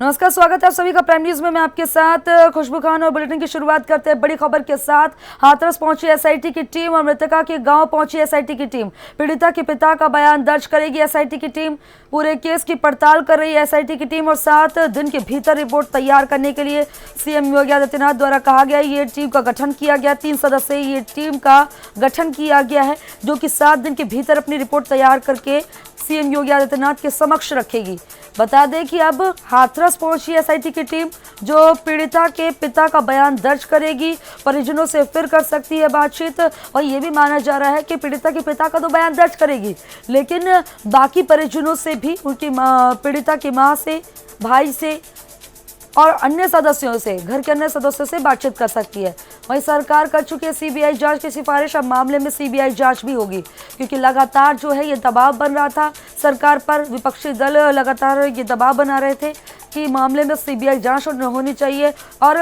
नमस्कार, स्वागत है आप सभी का प्राइम न्यूज में। मैं आपके साथ खुशबू खान और बुलेटिन की शुरुआत करते हैं बड़ी खबर के साथ। हाथरस पहुंची एसआईटी की टीम और मृतका के गांव पहुंची एसआईटी की टीम। पीड़िता के पिता का बयान दर्ज करेगी एसआईटी की टीम। पूरे केस की पड़ताल कर रही है एसआईटी की टीम और 7 दिन के भीतर रिपोर्ट तैयार करने के लिए सीएम योगी आदित्यनाथ द्वारा कहा गया। ये टीम का गठन किया गया, 3 सदस्यीय ये टीम का गठन किया गया है, जो कि 7 दिन के भीतर अपनी रिपोर्ट तैयार करके सीएम योगी आदित्यनाथ के समक्ष रखेगी। बता दें कि अब हाथरस पहुंची एसआईटी की टीम, जो पीड़िता के पिता का बयान दर्ज करेगी, परिजनों से फिर कर सकती है बातचीत। और ये भी माना जा रहा है कि पीड़िता के पिता का तो बयान दर्ज करेगी, लेकिन बाकी परिजनों से भी, उनकी पीड़िता की मां से, भाई से और अन्य सदस्यों से, घर के अन्य सदस्यों से बातचीत कर सकती है। वहीं सरकार कर चुकी है सीबीआई जांच की सिफारिश। अब मामले में सीबीआई जांच भी होगी, क्योंकि लगातार जो है ये दबाव बन रहा था सरकार पर। विपक्षी दल लगातार ये दबाव बना रहे थे कि मामले में सीबीआई जांच होनी चाहिए। और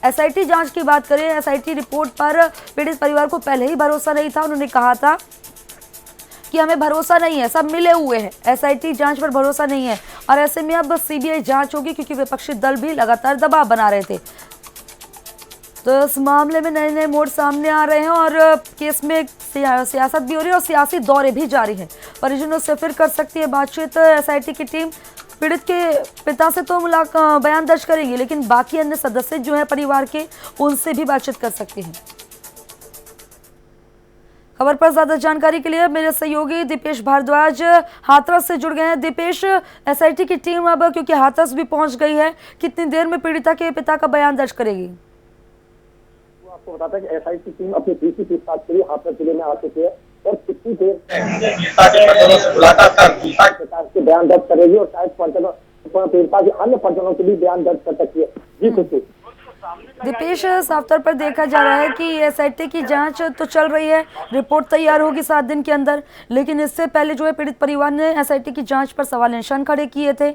एसआईटी जांच की बात करें, एसआईटी रिपोर्ट पर पीड़ित परिवार को पहले ही भरोसा नहीं था। उन्होंने कहा था कि हमें भरोसा नहीं है, सब मिले हुए हैं, एसआईटी जांच पर भरोसा नहीं है। और ऐसे में अब सीबीआई जांच होगी, क्योंकि विपक्षी दल भी लगातार दबाव बना रहे थे। तो इस मामले में नए नए मोड़ सामने आ रहे हैं और केस में सियासत भी हो रही है और सियासी दौरे भी जारी हैं। परिजनों से फिर कर सकती है बातचीत एसआईटी की टीम। पीड़ित के पिता से तो बयान दर्ज करेगी, लेकिन बाकी अन्य सदस्य जो हैं परिवार के, उनसे भी बातचीत कर सकती हैं। खबर पर ज्यादा जानकारी के लिए मेरे सहयोगी दीपेश भारद्वाज हाथरस से जुड़ गए हैं। दीपेश, एसआईटी की टीम अब क्योंकि हाथरस भी पहुंच गई है, कितनी देर में पीड़िता के पिता का बयान दर्ज करेगी? आपको बताता है कि एसआईटी टीम अपनी तीसरी पूछताछ के लिए हाथरस जिले में आ चुकी है और कितनी देर प्रकार के बयान दर्ज करेगी और शायद पीड़िता के अन्य परिजनों के भी बयान दर्ज कर सकती है। जी खुशी। दीपेश, साफ तौर पर देखा जा रहा है कि एसआईटी की जांच तो चल रही है, रिपोर्ट तैयार होगी 7 दिन के अंदर, लेकिन इससे पहले जो है पीड़ित परिवार ने एसआईटी की जांच पर सवाल निशान खड़े किए थे।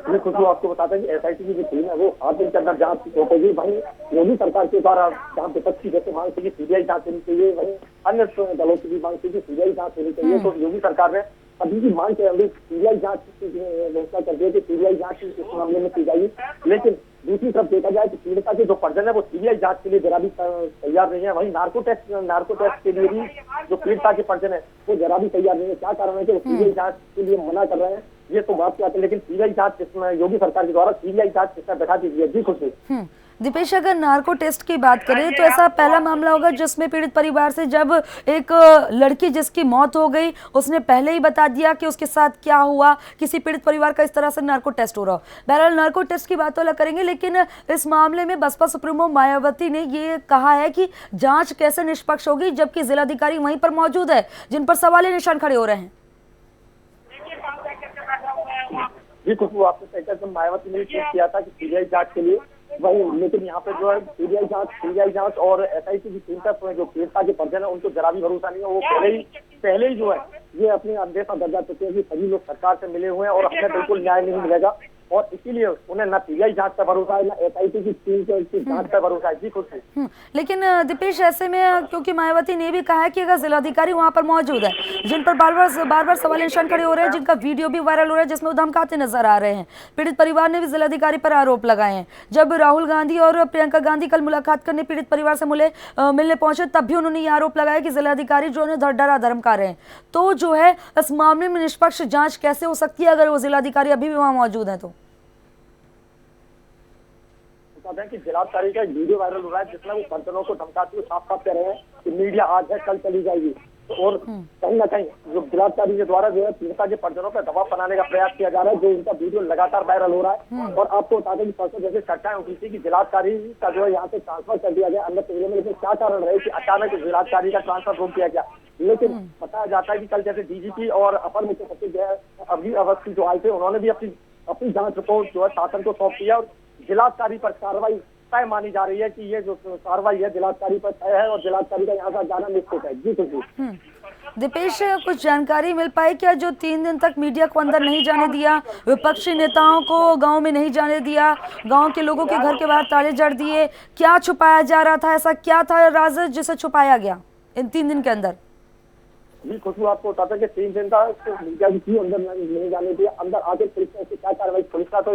खुशबू, आपको बताता है कि एसआईटी की जो टीम है वो 7 दिन के अंदर जांच सौंपेगी। वहीं योगी सरकार के द्वारा जहाँ विपक्ष की जैसे मांग थी कि सीबीआई जांच होनी चाहिए, वहीं अन्य दलों की भी मांग थी कि सीबीआई जांच होनी चाहिए। तो योगी सरकार ने अभी की मांग के अनुरूप सीबीआई जांच की घोषणा कर दी है कि सीबीआई जांच इस मामले में की जाएगी। लेकिन दूसरी तरफ देखा जाए तो पीड़िता के जो परिजन है वो सीबीआई जांच के लिए जरा भी तैयार नहीं है। वहीं नार्को टेस्ट के लिए भी जो पीड़िता के परिजन है वो जरा भी तैयार नहीं है। क्या कारण है कि वो सीबीआई जांच के लिए मना कर रहे हैं, ये तो बात क्या है, लेकिन सीबीआई जांच इसमें योगी सरकार के द्वारा सीबीआई जांच इसमें बैठा दी है। जी खुशी। दीपेश, अगर नार्को टेस्ट की बात करें तो ऐसा पहला मामला होगा जिसमें पीड़ित परिवार से, जब एक लड़की जिसकी मौत हो गई, उसने पहले ही बता दिया कि उसके साथ क्या हुआ, किसी पीड़ित परिवार का इस तरह से नार्को टेस्ट हो रहा हो। बहरहाल नार्को टेस्ट की बात तो अलग करेंगे, लेकिन इस मामले में बसपा सुप्रीमो मायावती ने ये कहा है कि जांच कैसे निष्पक्ष होगी, जबकि जिलाधिकारी वहीं पर मौजूद है, जिन पर सवालिया निशान खड़े हो रहे हैं। जी खुशबू, आपने मायावती ने किया था कि सीबीआई जांच के लिए, वही, लेकिन यहाँ पे जो है सीबीआई जांच और एसआईटी की टीम का जो पीड़िता के परिजन है उनको जरा भी भरोसा नहीं है। वो पहले ही जो है ये अपनी अंदेशा दर्जा चुके हैं कि सभी लोग सरकार से मिले हुए हैं और हमें बिल्कुल न्याय नहीं मिलेगा, और इसीलिए उन्हें न सीबीआई जांच का भरोसा है, न एसआईटी की टीम की जांच का भरोसा है। जी खुशी। लेकिन दीपेश, ऐसे में क्योंकि मायावती ने भी कहा है कि अगर जिलाधिकारी वहां पर मौजूद है, जिन पर बार बार सवाल निशान खड़े हो रहे हैं, जिनका वीडियो भी वायरल हो रहा है जिसमें वो धमकाते नजर आ रहे हैं, पीड़ित परिवार ने भी जिलाधिकारी पर आरोप लगाए हैं। जब राहुल गांधी और प्रियंका गांधी कल मुलाकात करने पीड़ित परिवार से मिलने पहुंचे, तब भी उन्होंने ये आरोप लगाया कि जिलाधिकारी जो है डरा धमका रहे हैं। तो जो है इस मामले में निष्पक्ष जांच कैसे हो सकती है अगर वो जिलाधिकारी अभी भी वहां मौजूद है? तो कि जिलाधिकारी का एक वीडियो वायरल हो रहा है जिसमें वो परिजनों को धमकाते हुए साफ साफ कह रहे हैं कि मीडिया आज है कल चली जाएगी। तो और कहीं ना कहीं जो जिलाधिकारी के द्वारा जो है पीड़िता के परिजनों पर दबाव बनाने का प्रयास किया जा रहा है, जो इनका वीडियो लगातार वायरल हो रहा है। और आपको बता दें कि परसों जैसे चर्चाएं उठी थी कि जिलाधिकारी का जो है यहाँ से ट्रांसफर कर दिया गया अन्य जिले में, लेकिन क्या कारण रहे कि अचानक जिलाधिकारी का ट्रांसफर रोक दिया गया। लेकिन बताया जाता है कि कल जैसे डीजीपी और अपर मुख्य सचिव जो है अभी अवस्थी जो आए थे, उन्होंने भी अपनी जांच रिपोर्ट जो है शासन को सौंप दिया और जिलाधिकारी पर कार्रवाई तय मानी जा रही है कि ये जो कार्रवाई है जिलाधिकारी पर तय है और जिलाधिकारी का यहाँ का जाना निश्चित है। जी जी। दीपेश, कुछ जानकारी मिल पाई क्या, जो 3 दिन तक मीडिया को अंदर नहीं जाने दिया, विपक्षी नेताओं को गांव में नहीं जाने दिया, गांव के लोगों के घर के बाहर ताले जड़ दिए, क्या छुपाया जा रहा था? ऐसा क्या था राज जिसे छुपाया गया इन 3 दिन के अंदर? जी खुशबू, आपको बताता है कि 3 दिन का मीडिया की क्यों अंदर नहीं जाने दिया, अंदर आके पुलिस ने क्या कार्रवाई, पुलिस का तो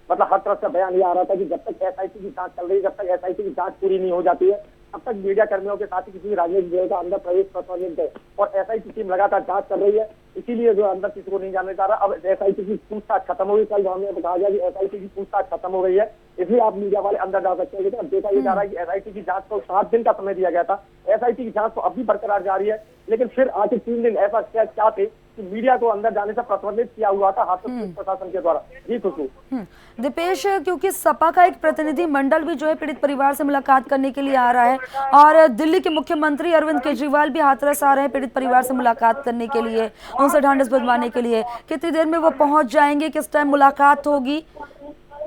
मतलब हर तरफ से बयान ये आ रहा था कि जब तक एसआईटी की जांच चल रही है, जब तक एसआईटी की जांच पूरी नहीं हो जाती है, तब तक मीडिया कर्मियों के साथ ही किसी भी राजनीतिक दल का अंदर प्रवेश प्रतिबंधित है। और एसआईटी टीम लगातार जांच कर रही है, इसीलिए जो अंदर किसी को नहीं जाने जा रहा। अब एसआईटी की पूछताछ खत्म हो गई, कल हमने कहा गया कि एसआईटी की पूछताछ खत्म हो गई है, इसलिए आप मीडिया वाले अंदर जा सकते हैं। लेकिन अब देखा ये जा रहा है कि एसआईटी की जांच को 7 दिन का समय दिया गया था, एसआईटी की जांच तो अब भी बरकरार जारी है, लेकिन फिर आज 3 दिन ऐसा क्या थे कि मीडिया को अंदर जाने से प्रतिबंधित किया हुआ था हाथरस प्रशासन के द्वारा। जी खुशबू। दीपेश, क्योंकि सपा का एक प्रतिनिधि मंडल भी जो है पीड़ित परिवार से मुलाकात करने के लिए आ रहा है और दिल्ली के मुख्यमंत्री अरविंद केजरीवाल भी हाथरस आ रहे हैं पीड़ित परिवार से मुलाकात करने के लिए, उनसे ढांढस बंधवाने के लिए, कितनी देर में वो पहुंच जाएंगे, किस टाइम मुलाकात होगी,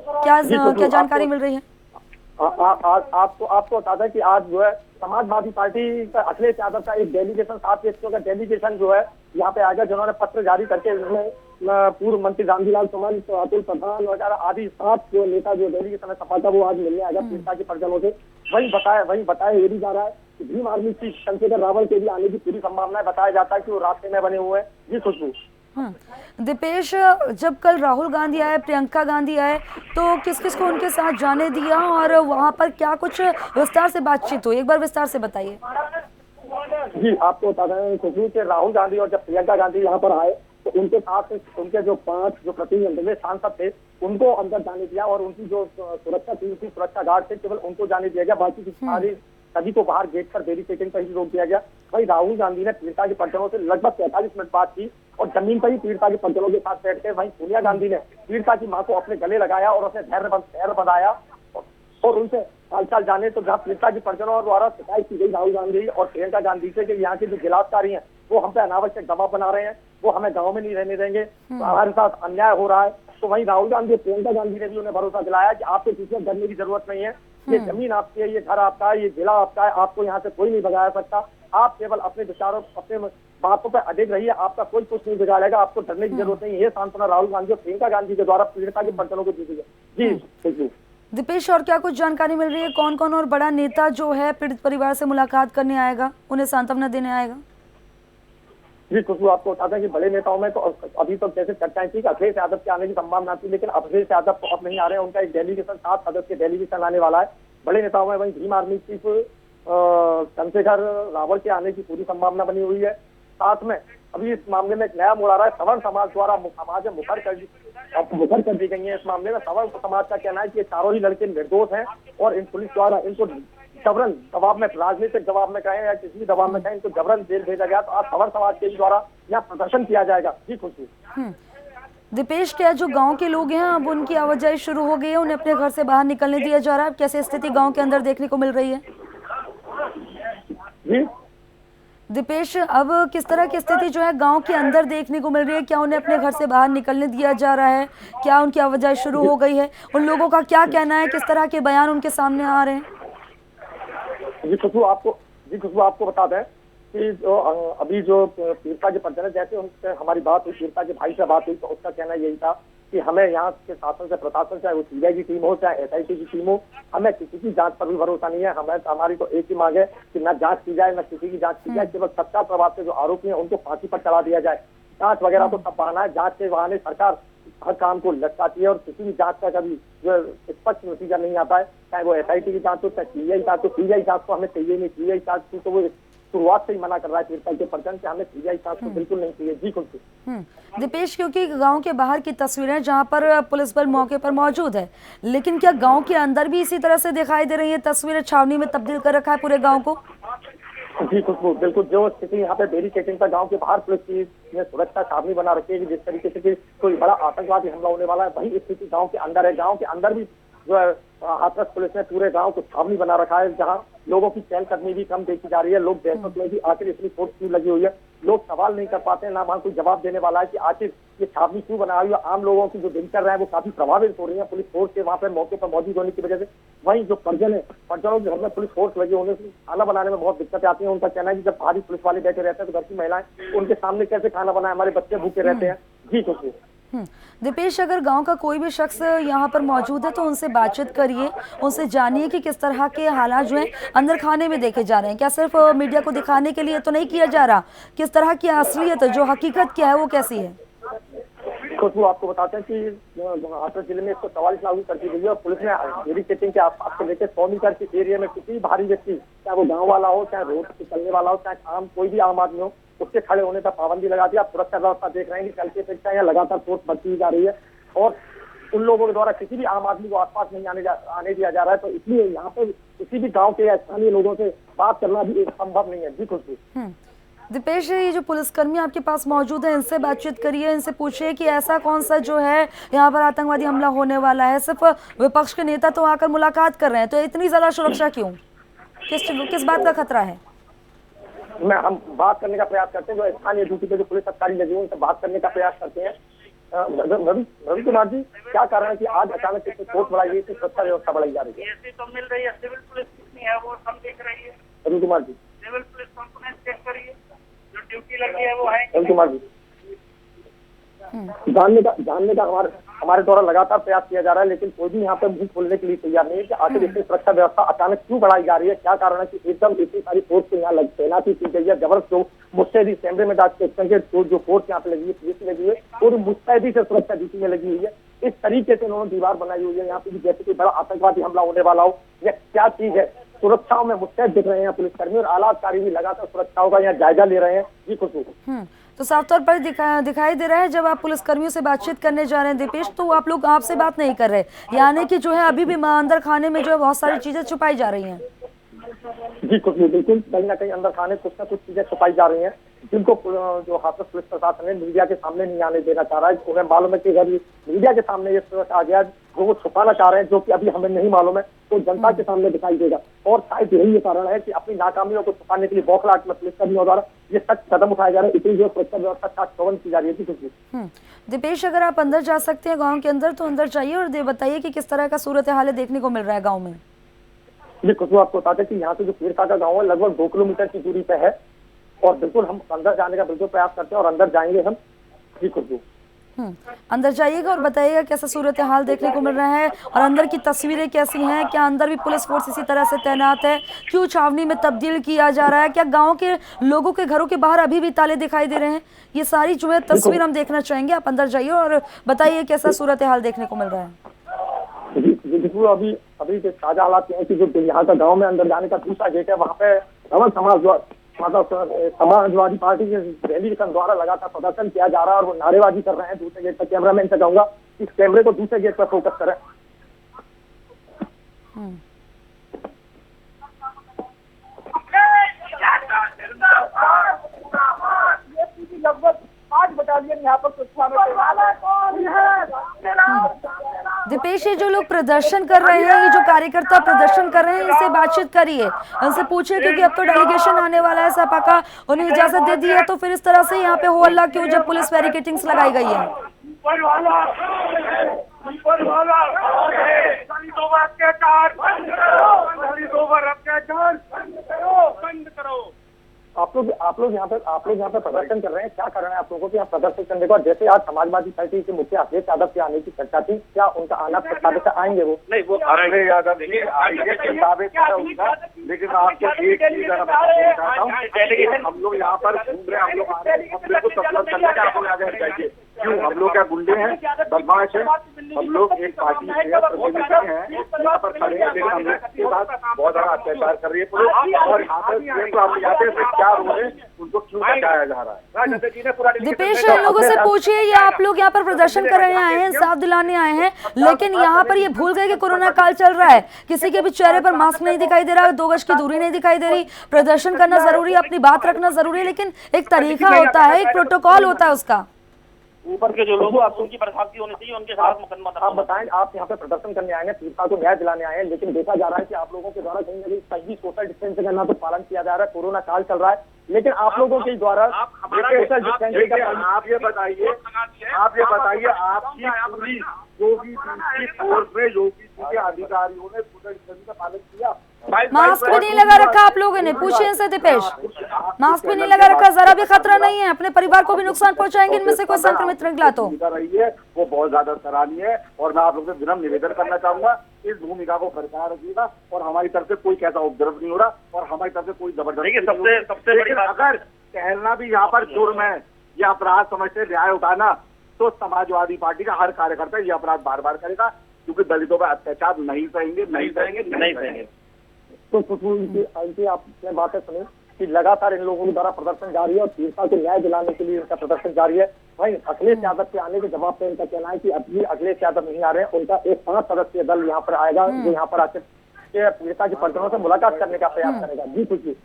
क्या जानकारी मिल रही है? आपको बता दें कि आज जो है समाजवादी पार्टी का अखिलेश यादव का एक डेलीगेशन, 7 व्यक्तियों का डेलीगेशन जो है यहाँ पे आ गया, जिन्होंने पत्र जारी करके इसमें पूर्व मंत्री रामजीलाल सुमन, अतुल प्रधान वगैरह आदि 7 जो नेता जो डेलीगेशन है सपा का, वो आज मिलने आएगा पीड़िता के परिजनों से। वही बताया ये भी जा रहा है कि भीम आर्मी चीफ चंद्रशेखर रावल के भी आने की पूरी संभावना है। बताया जाता है कि वो रास्ते में बने हुए हैं। जी खुशबू। दीपेश, जब कल राहुल गांधी आए, प्रियंका गांधी आए, तो किस किस को उनके साथ जाने दिया और वहां पर क्या कुछ विस्तार से बातचीत हुई, एक बार विस्तार से बताइए। जी आपको बता दें खुशबू के राहुल गांधी और जब प्रियंका गांधी यहाँ पर आए तो उनके साथ उनके जो 5 जो प्रतिनिधि सांसद थे उनको अंदर जाने दिया और उनकी जो सुरक्षा टीम थी, सुरक्षा गार्ड थे, केवल उनको जाने दिया गया, बाकी की सारी सभी को बाहर गेट पर वेरिफिकेशन पर ही रोक दिया गया। वही राहुल गांधी ने पीड़िता के परिजनों से लगभग 45 मिनट बात की और जमीन पर ही पीड़िता के परिजनों के साथ बैठ गए। वहीं सोनिया गांधी ने पीड़िता की मां को अपने गले लगाया और उसे धैर्य बनाया और उनसे हालचाल जाने। तो जहाँ पीड़िता के परिजनों द्वारा शिकायत की गई राहुल गांधी और प्रियंका गांधी से कि यहाँ के जो गिलासकारी हैं वो हम पे अनावश्यक दबाव बना रहे हैं, वो हमें गाँव में नहीं रहने देंगे, हमारे साथ अन्याय हो रहा है, तो वहीं राहुल गांधी प्रियंका गांधी ने भी उन्हें भरोसा दिलाया कि आपके पीछे डरने की जरूरत नहीं है, ये जमीन आपकी है, ये घर आपका है, ये जिला आपका है, आपको यहाँ से कोई नहीं भगा सकता, आप केवल अपने विचारों अपने बातों पर अडिग रहिए, आपका कोई कुछ नहीं बिगाड़ेगा, आपको डरने की जरूरत नहीं है। ये सांत्वना राहुल गांधी और प्रियंका गांधी के द्वारा पीड़िता के परिजनों को दी गई है। जी दीपेश, और क्या कुछ जानकारी मिल रही है, कौन कौन और बड़ा नेता जो है पीड़ित परिवार से मुलाकात करने आएगा, उन्हें सांत्वना देने आएगा? जी खुशबू, आपको बताते हैं कि बड़े नेताओं में तो अभी तो जैसे चर्चाएं थी कि अखिलेश यादव के आने की संभावना थी, लेकिन अखिलेश यादव तो अब नहीं आ रहे हैं, उनका एक डेलीगेशन 7 सदस्य डेलीगेशन आने वाला है। बड़े नेताओं में वहीं भीम आर्मी चीफ चंद्रशेखर रावल के आने की पूरी संभावना बनी हुई है। साथ में अभी इस मामले में एक नया मोड़ आ रहा है, सवर्ण समाज द्वारा समाज में मुखर कर दी गई है। इस मामले में सवर्ण समाज का कहना है कि ये चारों ही लड़के निर्दोष हैं और इन पुलिस द्वारा इनको जबरन दबाव में, राजनीतिक दबाव में कहें या किसी भी दबाव में कहें, इनको जबरन जेल भेजा गया। तो आज सवर्ण समाज के द्वारा यहाँ प्रदर्शन किया जाएगा। जी खुशबू। दीपेश, क्या जो गांव के लोग हैं अब उनकी आवाजाही शुरू हो गई है, उन्हें अपने घर से बाहर निकलने दिया जा रहा है, कैसे स्थिति गांव के अंदर देखने को मिल रही है? जी दीपेश, अब किस तरह की स्थिति जो है गांव के अंदर देखने को मिल रही है, क्या उन्हें अपने घर से बाहर निकलने दिया जा रहा है, क्या उनकी आवाजाही शुरू हो गई है, उन लोगों का क्या कहना है, किस तरह के बयान उनके सामने आ रहे हैं? जी खुशबू, आपको बता दें कि जो अभी जो पीड़िता के परिजन है, जैसे उनसे हमारी बात हुई, पीड़िता के भाई से बात हुई, तो उसका कहना यही था कि हमें यहाँ के शासन से, प्रशासन, चाहे वो सीबीआई की टीम हो चाहे एसआईटी की टीम हो, हमें किसी की जांच पर भी भरोसा नहीं है। हमारी तो एक ही मांग है कि न जांच की जाए, न किसी की जांच की जाए, केवल तत्काल प्रभाव से जो आरोपी हैं उनको फांसी पर चढ़ा दिया जाए। जांच वगैरह तो सब बहाना है, जांच के बहाने सरकार हर काम को लटकाती है और किसी भी जांच का कभी जो स्पष्ट नतीजा नहीं आता है, चाहे वो एसआईटी की जांच हो चाहे सीबीआई जांच हो। सीबीआई जांच को हमें चाहिए नहीं, सीबीआई जांच की तो वो शुरुआत से ही मना कर रहा है पीड़िता के परिजन कि हमें सीबीआई जांच तो बिल्कुल नहीं चाहिए। जी खुशबू। दीपेश, क्योंकि गांव के बाहर की तस्वीरें जहां पर पुलिस बल मौके पर मौजूद है, लेकिन क्या गांव के अंदर भी इसी तरह से दिखाई दे रही है तस्वीरें, छावनी में तब्दील कर रखा है पूरे गांव को? जी खुशबू, बिल्कुल जो स्थिति यहाँ पे बैरिकेडिंग का गांव के बाहर पुलिस की सुरक्षा छावनी बना रखी है, जिस तरीके से कोई बड़ा आतंकवादी हमला होने वाला है, वही स्थिति गांव के अंदर है। गांव के अंदर भी जो है हाथरस पुलिस ने पूरे गांव को छावनी बना रखा है, जहां लोगों की चहलकदमी भी कम देखी जा रही है। लोग दहशत में भी आखिर इतनी फोर्स क्यों लगी हुई है, लोग सवाल नहीं कर पाते हैं, ना वहां कोई जवाब देने वाला है कि आखिर ये छावनी क्यों बनाई हुई है। आम लोगों की जो दिनचर्या है वो काफी प्रभावित हो रही है पुलिस फोर्स के वहां पर मौके पर मौजूद होने की वजह से। वहीं जो परिजन है, परिजनों के घर में पुलिस फोर्स लगी होने से खाना बनाने में बहुत दिक्कत आती है। उनका कहना है कि जब भारी पुलिस वाले बैठे रहते हैं तो घर की महिलाएं उनके सामने कैसे खाना बनाए, हमारे बच्चे भूखे रहते हैं। जी खुशबू। दीपेश, अगर गांव का कोई भी शख्स यहाँ पर मौजूद है तो उनसे बातचीत करिए, उनसे जानिए कि किस तरह के हालात जो हैं अंदर खाने में देखे जा रहे हैं। क्या सिर्फ मीडिया को दिखाने के लिए तो नहीं किया जा रहा, किस तरह की असलियत जो हकीकत क्या है वो कैसी है? खुशबू, आपको बताते हैं कि हाथरस जिले में 144 लागू कर दी गई है और पुलिस ने हेरिटेजिंग के आसपास से लेकर 100 मीटर के एरिया में किसी भी भारी व्यक्ति, चाहे वो गांव वाला हो, चाहे रोड से चलने वाला हो, चाहे कोई भी आम आदमी हो, उसके खड़े होने पर पाबंदी लगा दी। आप सुरक्षा व्यवस्था देख रहे हैं कि कल की अपेक्षा यहाँ लगातार फोर्स बढ़ती जा रही है और उन लोगों के द्वारा किसी भी आम आदमी को आसपास नहीं आने दिया जा रहा है। तो इसलिए यहाँ पे किसी भी गाँव के या स्थानीय लोगों से बात करना भी संभव नहीं है। जी खुशबू। दीपेश, ये जो पुलिसकर्मी आपके पास मौजूद है, इनसे बातचीत करिए, इनसे पूछिए कि ऐसा कौन सा जो है यहाँ पर आतंकवादी हमला होने वाला है। सिर्फ विपक्ष के नेता तो आकर मुलाकात कर रहे हैं, तो इतनी ज्यादा सुरक्षा क्यों? किस बात का खतरा है? हम बात करने का प्रयास करते हैं, जो स्थानीय ड्यूटी पे जो पुलिस अधिकारी लगे हुए उनसे बात करने का प्रयास करते हैं। रवि कुमार जी, क्या कारण है कि आज अचानक से फोर्स बढ़ाई गई, सुरक्षा व्यवस्था बढ़ाई जा रही है? तो मिल रही है, सिविल पुलिस कितनी है वो सब देख रही है। Ravi Kumar ji, civil police component check करिए, जो ड्यूटी लगी है वो है। रवि कुमार जी, जानने का हमारे द्वारा लगातार प्रयास किया जा रहा है, लेकिन कोई भी यहाँ पे मुंह खोलने के लिए तैयार नहीं है कि आखिर इसकी सुरक्षा व्यवस्था अचानक क्यों बढ़ाई जा रही है। क्या कारण है कि एकदम इतनी सारी फोर्स को यहाँ तैनाती की गई है। जबरदस्त जो मुस्तैदी कैमरे में जो फोर्स यहाँ पे लगी है, पुलिस लगी है, और मुस्तैदी से सुरक्षा ड्यूटी में लगी हुई है। इस तरीके से उन्होंने दीवार बनाई हुई है यहाँ पे, जैसे कोई बड़ा आतंकवादी हमला होने वाला हो या क्या चीज है। सुरक्षाओं में मुस्तैद दिख रहे हैं पुलिसकर्मी और आला अधिकारी भी लगातार सुरक्षाओं का यहाँ जायजा ले रहे हैं। जी खुशबू। तो साफ तौर पर दिखाई दे रहा है जब आप पुलिसकर्मियों से बातचीत करने जा रहे हैं दीपेश, तो आप लोग आपसे बात नहीं कर रहे, यानी कि जो है अभी भी अंदर खाने में जो है बहुत सारी चीजें छुपाई जा रही हैं। जी खुशबू, बिल्कुल कहीं ना कहीं अंदर खाने कुछ ना कुछ चीजें छुपाई जा रही हैं, जिनको जो हाथरस पुलिस प्रशासन है मीडिया के सामने नहीं आने देना चाह रहा है। उन्हें मालूम है कि अगर मीडिया के सामने ये आ गया जो वो छुपाना चाह रहे हैं, जो कि अभी हमें नहीं मालूम है, तो जनता के सामने दिखाई देगा। और शायद यही कारण है कि अपनी नाकामियों को छुपाने के लिए बौखलाहट में पुलिसकर्मियों द्वारा ये सख्त कदम उठाए जा रहे हैं। इतनी जो सुरक्षा व्यवस्था चाक चौबंद की जा रही है। दीपेश, अगर आप अंदर जा सकते हैं गाँव के अंदर तो अंदर जाइए और बताइए कि किस तरह का सूरत हाल देखने को मिल रहा है गाँव में। जी खुशबू, आपको बताते हैं कि यहाँ से जो पीरसा का गाँव है लगभग 2 किलोमीटर की दूरी पे है और बिल्कुल हम अंदर जाने का बिल्कुल प्रयास करते हैं और अंदर जाएंगे हम। जी खुशबू, अंदर जाइएगा और बताइएगा कैसा सूरत हाल देखने को मिल रहा है और अंदर की तस्वीरें कैसी हैं। क्या अंदर भी पुलिस फोर्स इसी तरह से तैनात है? क्यों छावनी में तब्दील किया जा रहा है? क्या गांव के लोगों के घरों के बाहर अभी भी ताले दिखाई दे रहे हैं? ये सारी जो है तस्वीर हम देखना चाहेंगे। आप अंदर जाइए और बताइए कैसा सूरत हाल देखने को मिल रहा है। अभी जो ताजा हालात है कि जो यहाँ का गाँव में अंदर जाने का दूसरा गेट है, वहाँ पे धवल समाजवादी पार्टी के रैली द्वारा लगातार प्रदर्शन किया जा रहा है और वो नारेबाजी कर रहे हैं। दूसरे गेट पर कैमरामैन से कहूंगा इस कैमरे को दूसरे गेट पर फोकस करें। लगभग 8 बटालियन यहाँ पर सुरक्षा में दीपेश, ये जो लोग प्रदर्शन कर रहे हैं, ये जो कार्यकर्ता प्रदर्शन कर रहे हैं, इनसे बातचीत करिए, इनसे पूछिए, क्योंकि अब तो डेलीगेशन आने वाला है। सपा का उन्हें इजाजत दे दी है, तो फिर इस तरह से यहाँ पे हो हल्ला क्यों जब पुलिस बैरिकेडिंग्स लगाई गई है? आप लोग यहाँ पे प्रदर्शन कर रहे हैं, क्या कारण है आप लोगों को यहाँ प्रदर्शन करने का? जैसे आज समाजवादी पार्टी के मुखिया अखिलेश यादव के आने की चर्चा थी, क्या उनका आना प्रस्तावित आएंगे? वो नहीं, वो अखिलेश यादव देखिए प्रस्तावित होगा, लेकिन आपको एक चीज बताता हूँ, हम लोग यहाँ पर घूम रहे हैं, हम लोग आ रहे हैं, हम लोग को सपोर्ट करने का आप आगे चाहिए। क्यों? हम लोग क्या गुंडे हैं, बदमाश है? हम लोग एक पार्टी के प्रतिनिधि हैं, यहाँ पर खड़े हैं, लेकिन हम लोग के साथ बहुत बड़ा अत्याचार कर रही है पुलिस और यहाँ पर क्या रोल है उनको क्यों बचाया जा रहा है? दीपेश, लोगों से पूछिए, ये आप लोग यहाँ पर प्रदर्शन करने आए हैं, इंसाफ दिलाने आए हैं, लेकिन यहाँ पर ये भूल गए कि कोरोना काल चल रहा है, किसी के भी चेहरे पर मास्क नहीं दिखाई दे रहा, 2 गज की दूरी नहीं दिखाई दे रही। प्रदर्शन करना जरूरी है, अपनी बात रखना जरूरी है, लेकिन एक तरीका होता है, एक प्रोटोकॉल होता है उसका। ऊपर के जो लोग उनकी बर्खास्तगी होनी चाहिए, उनके खिलाफ मुकदमा। आप बताएं, आप यहाँ पे प्रदर्शन करने आए हैं, पीड़िता को न्याय दिलाने आए हैं, लेकिन देखा जा रहा है कि आप लोगों के द्वारा कहीं ना कहीं सही सोशल डिस्टेंसिंग का ना तो पालन किया जा रहा है। कोरोना काल चल रहा है, लेकिन आप लोगों के द्वारा सोशल डिस्टेंसिंग का आप ये बताइए आपकी पुलिस जो भी फोर्स में योगी जी के अधिकारियों ने सोशल डिस्टेंसिंग का पालन किया? मास्क भी नहीं लगा रखा आप लोगों ने, पूछिए इनसे दीपेश। मास्क भी नहीं लगा रखा, जरा भी खतरा नहीं है, अपने परिवार को भी नुकसान पहुंचाएंगे इनमें से कोई संक्रमित निकला तो। रही है वो बहुत ज्यादा सराहनीय है और मैं आप लोगों से विनम्र निवेदन करना चाहूंगा, इस भूमिका को बरकरार रखिएगा और हमारी तरफ से कोई कैसा उपद्रव नहीं हो रहा और हमारी तरफ से कोई जबरदस्ती सबसे बड़ी बात, अगर टहलना भी यहाँ पर जुर्म है या अपराध समझते न्याय उठाना, तो समाजवादी पार्टी का हर कार्यकर्ता ये अपराध बार बार करेगा, क्योंकि दलितों पर अत्याचार नहीं सहेंगे। तो खुशबू इनकी आपने बातें सुनी कि लगातार इन लोगों के द्वारा प्रदर्शन जारी है और पीड़िता को न्याय दिलाने के लिए इनका प्रदर्शन जारी है। वहीं अखिलेश यादव के आने के जवाब पे इनका कहना है कि अभी अखिलेश यादव नहीं आ रहे हैं, उनका एक 5 सदस्यीय दल यहाँ पर आएगा जो यहाँ पर आकर पीड़िता के परिजनों से मुलाकात करने का प्रयास करेगा। जी खुशी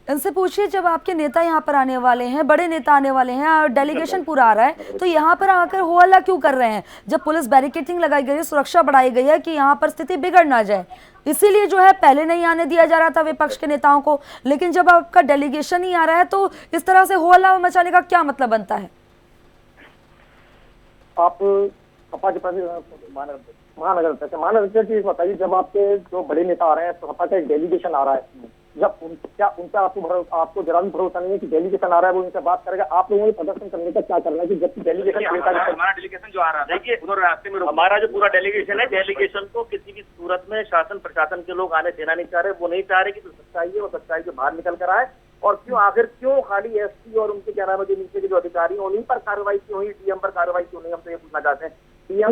इनसे पूछिए, जब आपके नेता यहाँ पर आने वाले हैं, बड़े नेता आने वाले हैं और डेलीगेशन पूरा आ रहा है, तो यहाँ पर आकर हो हल्ला क्यों कर रहे हैं? जब पुलिस बैरिकेडिंग लगाई गई है, सुरक्षा बढ़ाई गई है कि यहाँ पर स्थिति बिगड़ ना जाए, इसीलिए जो है पहले नहीं आने दिया जा रहा था विपक्ष के नेताओं को, लेकिन जब आपका डेलीगेशन ही आ रहा है तो इस तरह से हो हल्ला मचाने का क्या मतलब बनता है? आप सपा के महानगर की बताइए, जब आपके जो बड़े नेता आ रहे हैं, सपा का एक डेलीगेशन आ रहा है, जब उनका आपको जरा भी भरोसा नहीं है कि डेलीगेशन आ रहा है वो उनसे बात करेगा, आप लोगों ने प्रदर्शन करने का क्या करना है कि जबकि डेलीगेशन हमारा डेलीगेशन जो आ रहा है, देखिए उधर रास्ते में हमारा जो पूरा डेलीगेशन है, डेलीगेशन को किसी भी सूरत में शासन प्रशासन के लोग आने देना नहीं चाह रहे। वो नहीं चाह रहे कि जो सच्चाई है वो सच्चाई से बाहर निकल कर आए, और क्यों खाली एसपी और उनके क्या नाम है जो नीचे के जो अधिकारी हैं उन्हीं पर कार्रवाई क्यों हुई, डीएम पर कार्रवाई क्यों नहीं, हम तो ये पूछना चाहते हैं। राजनीतिक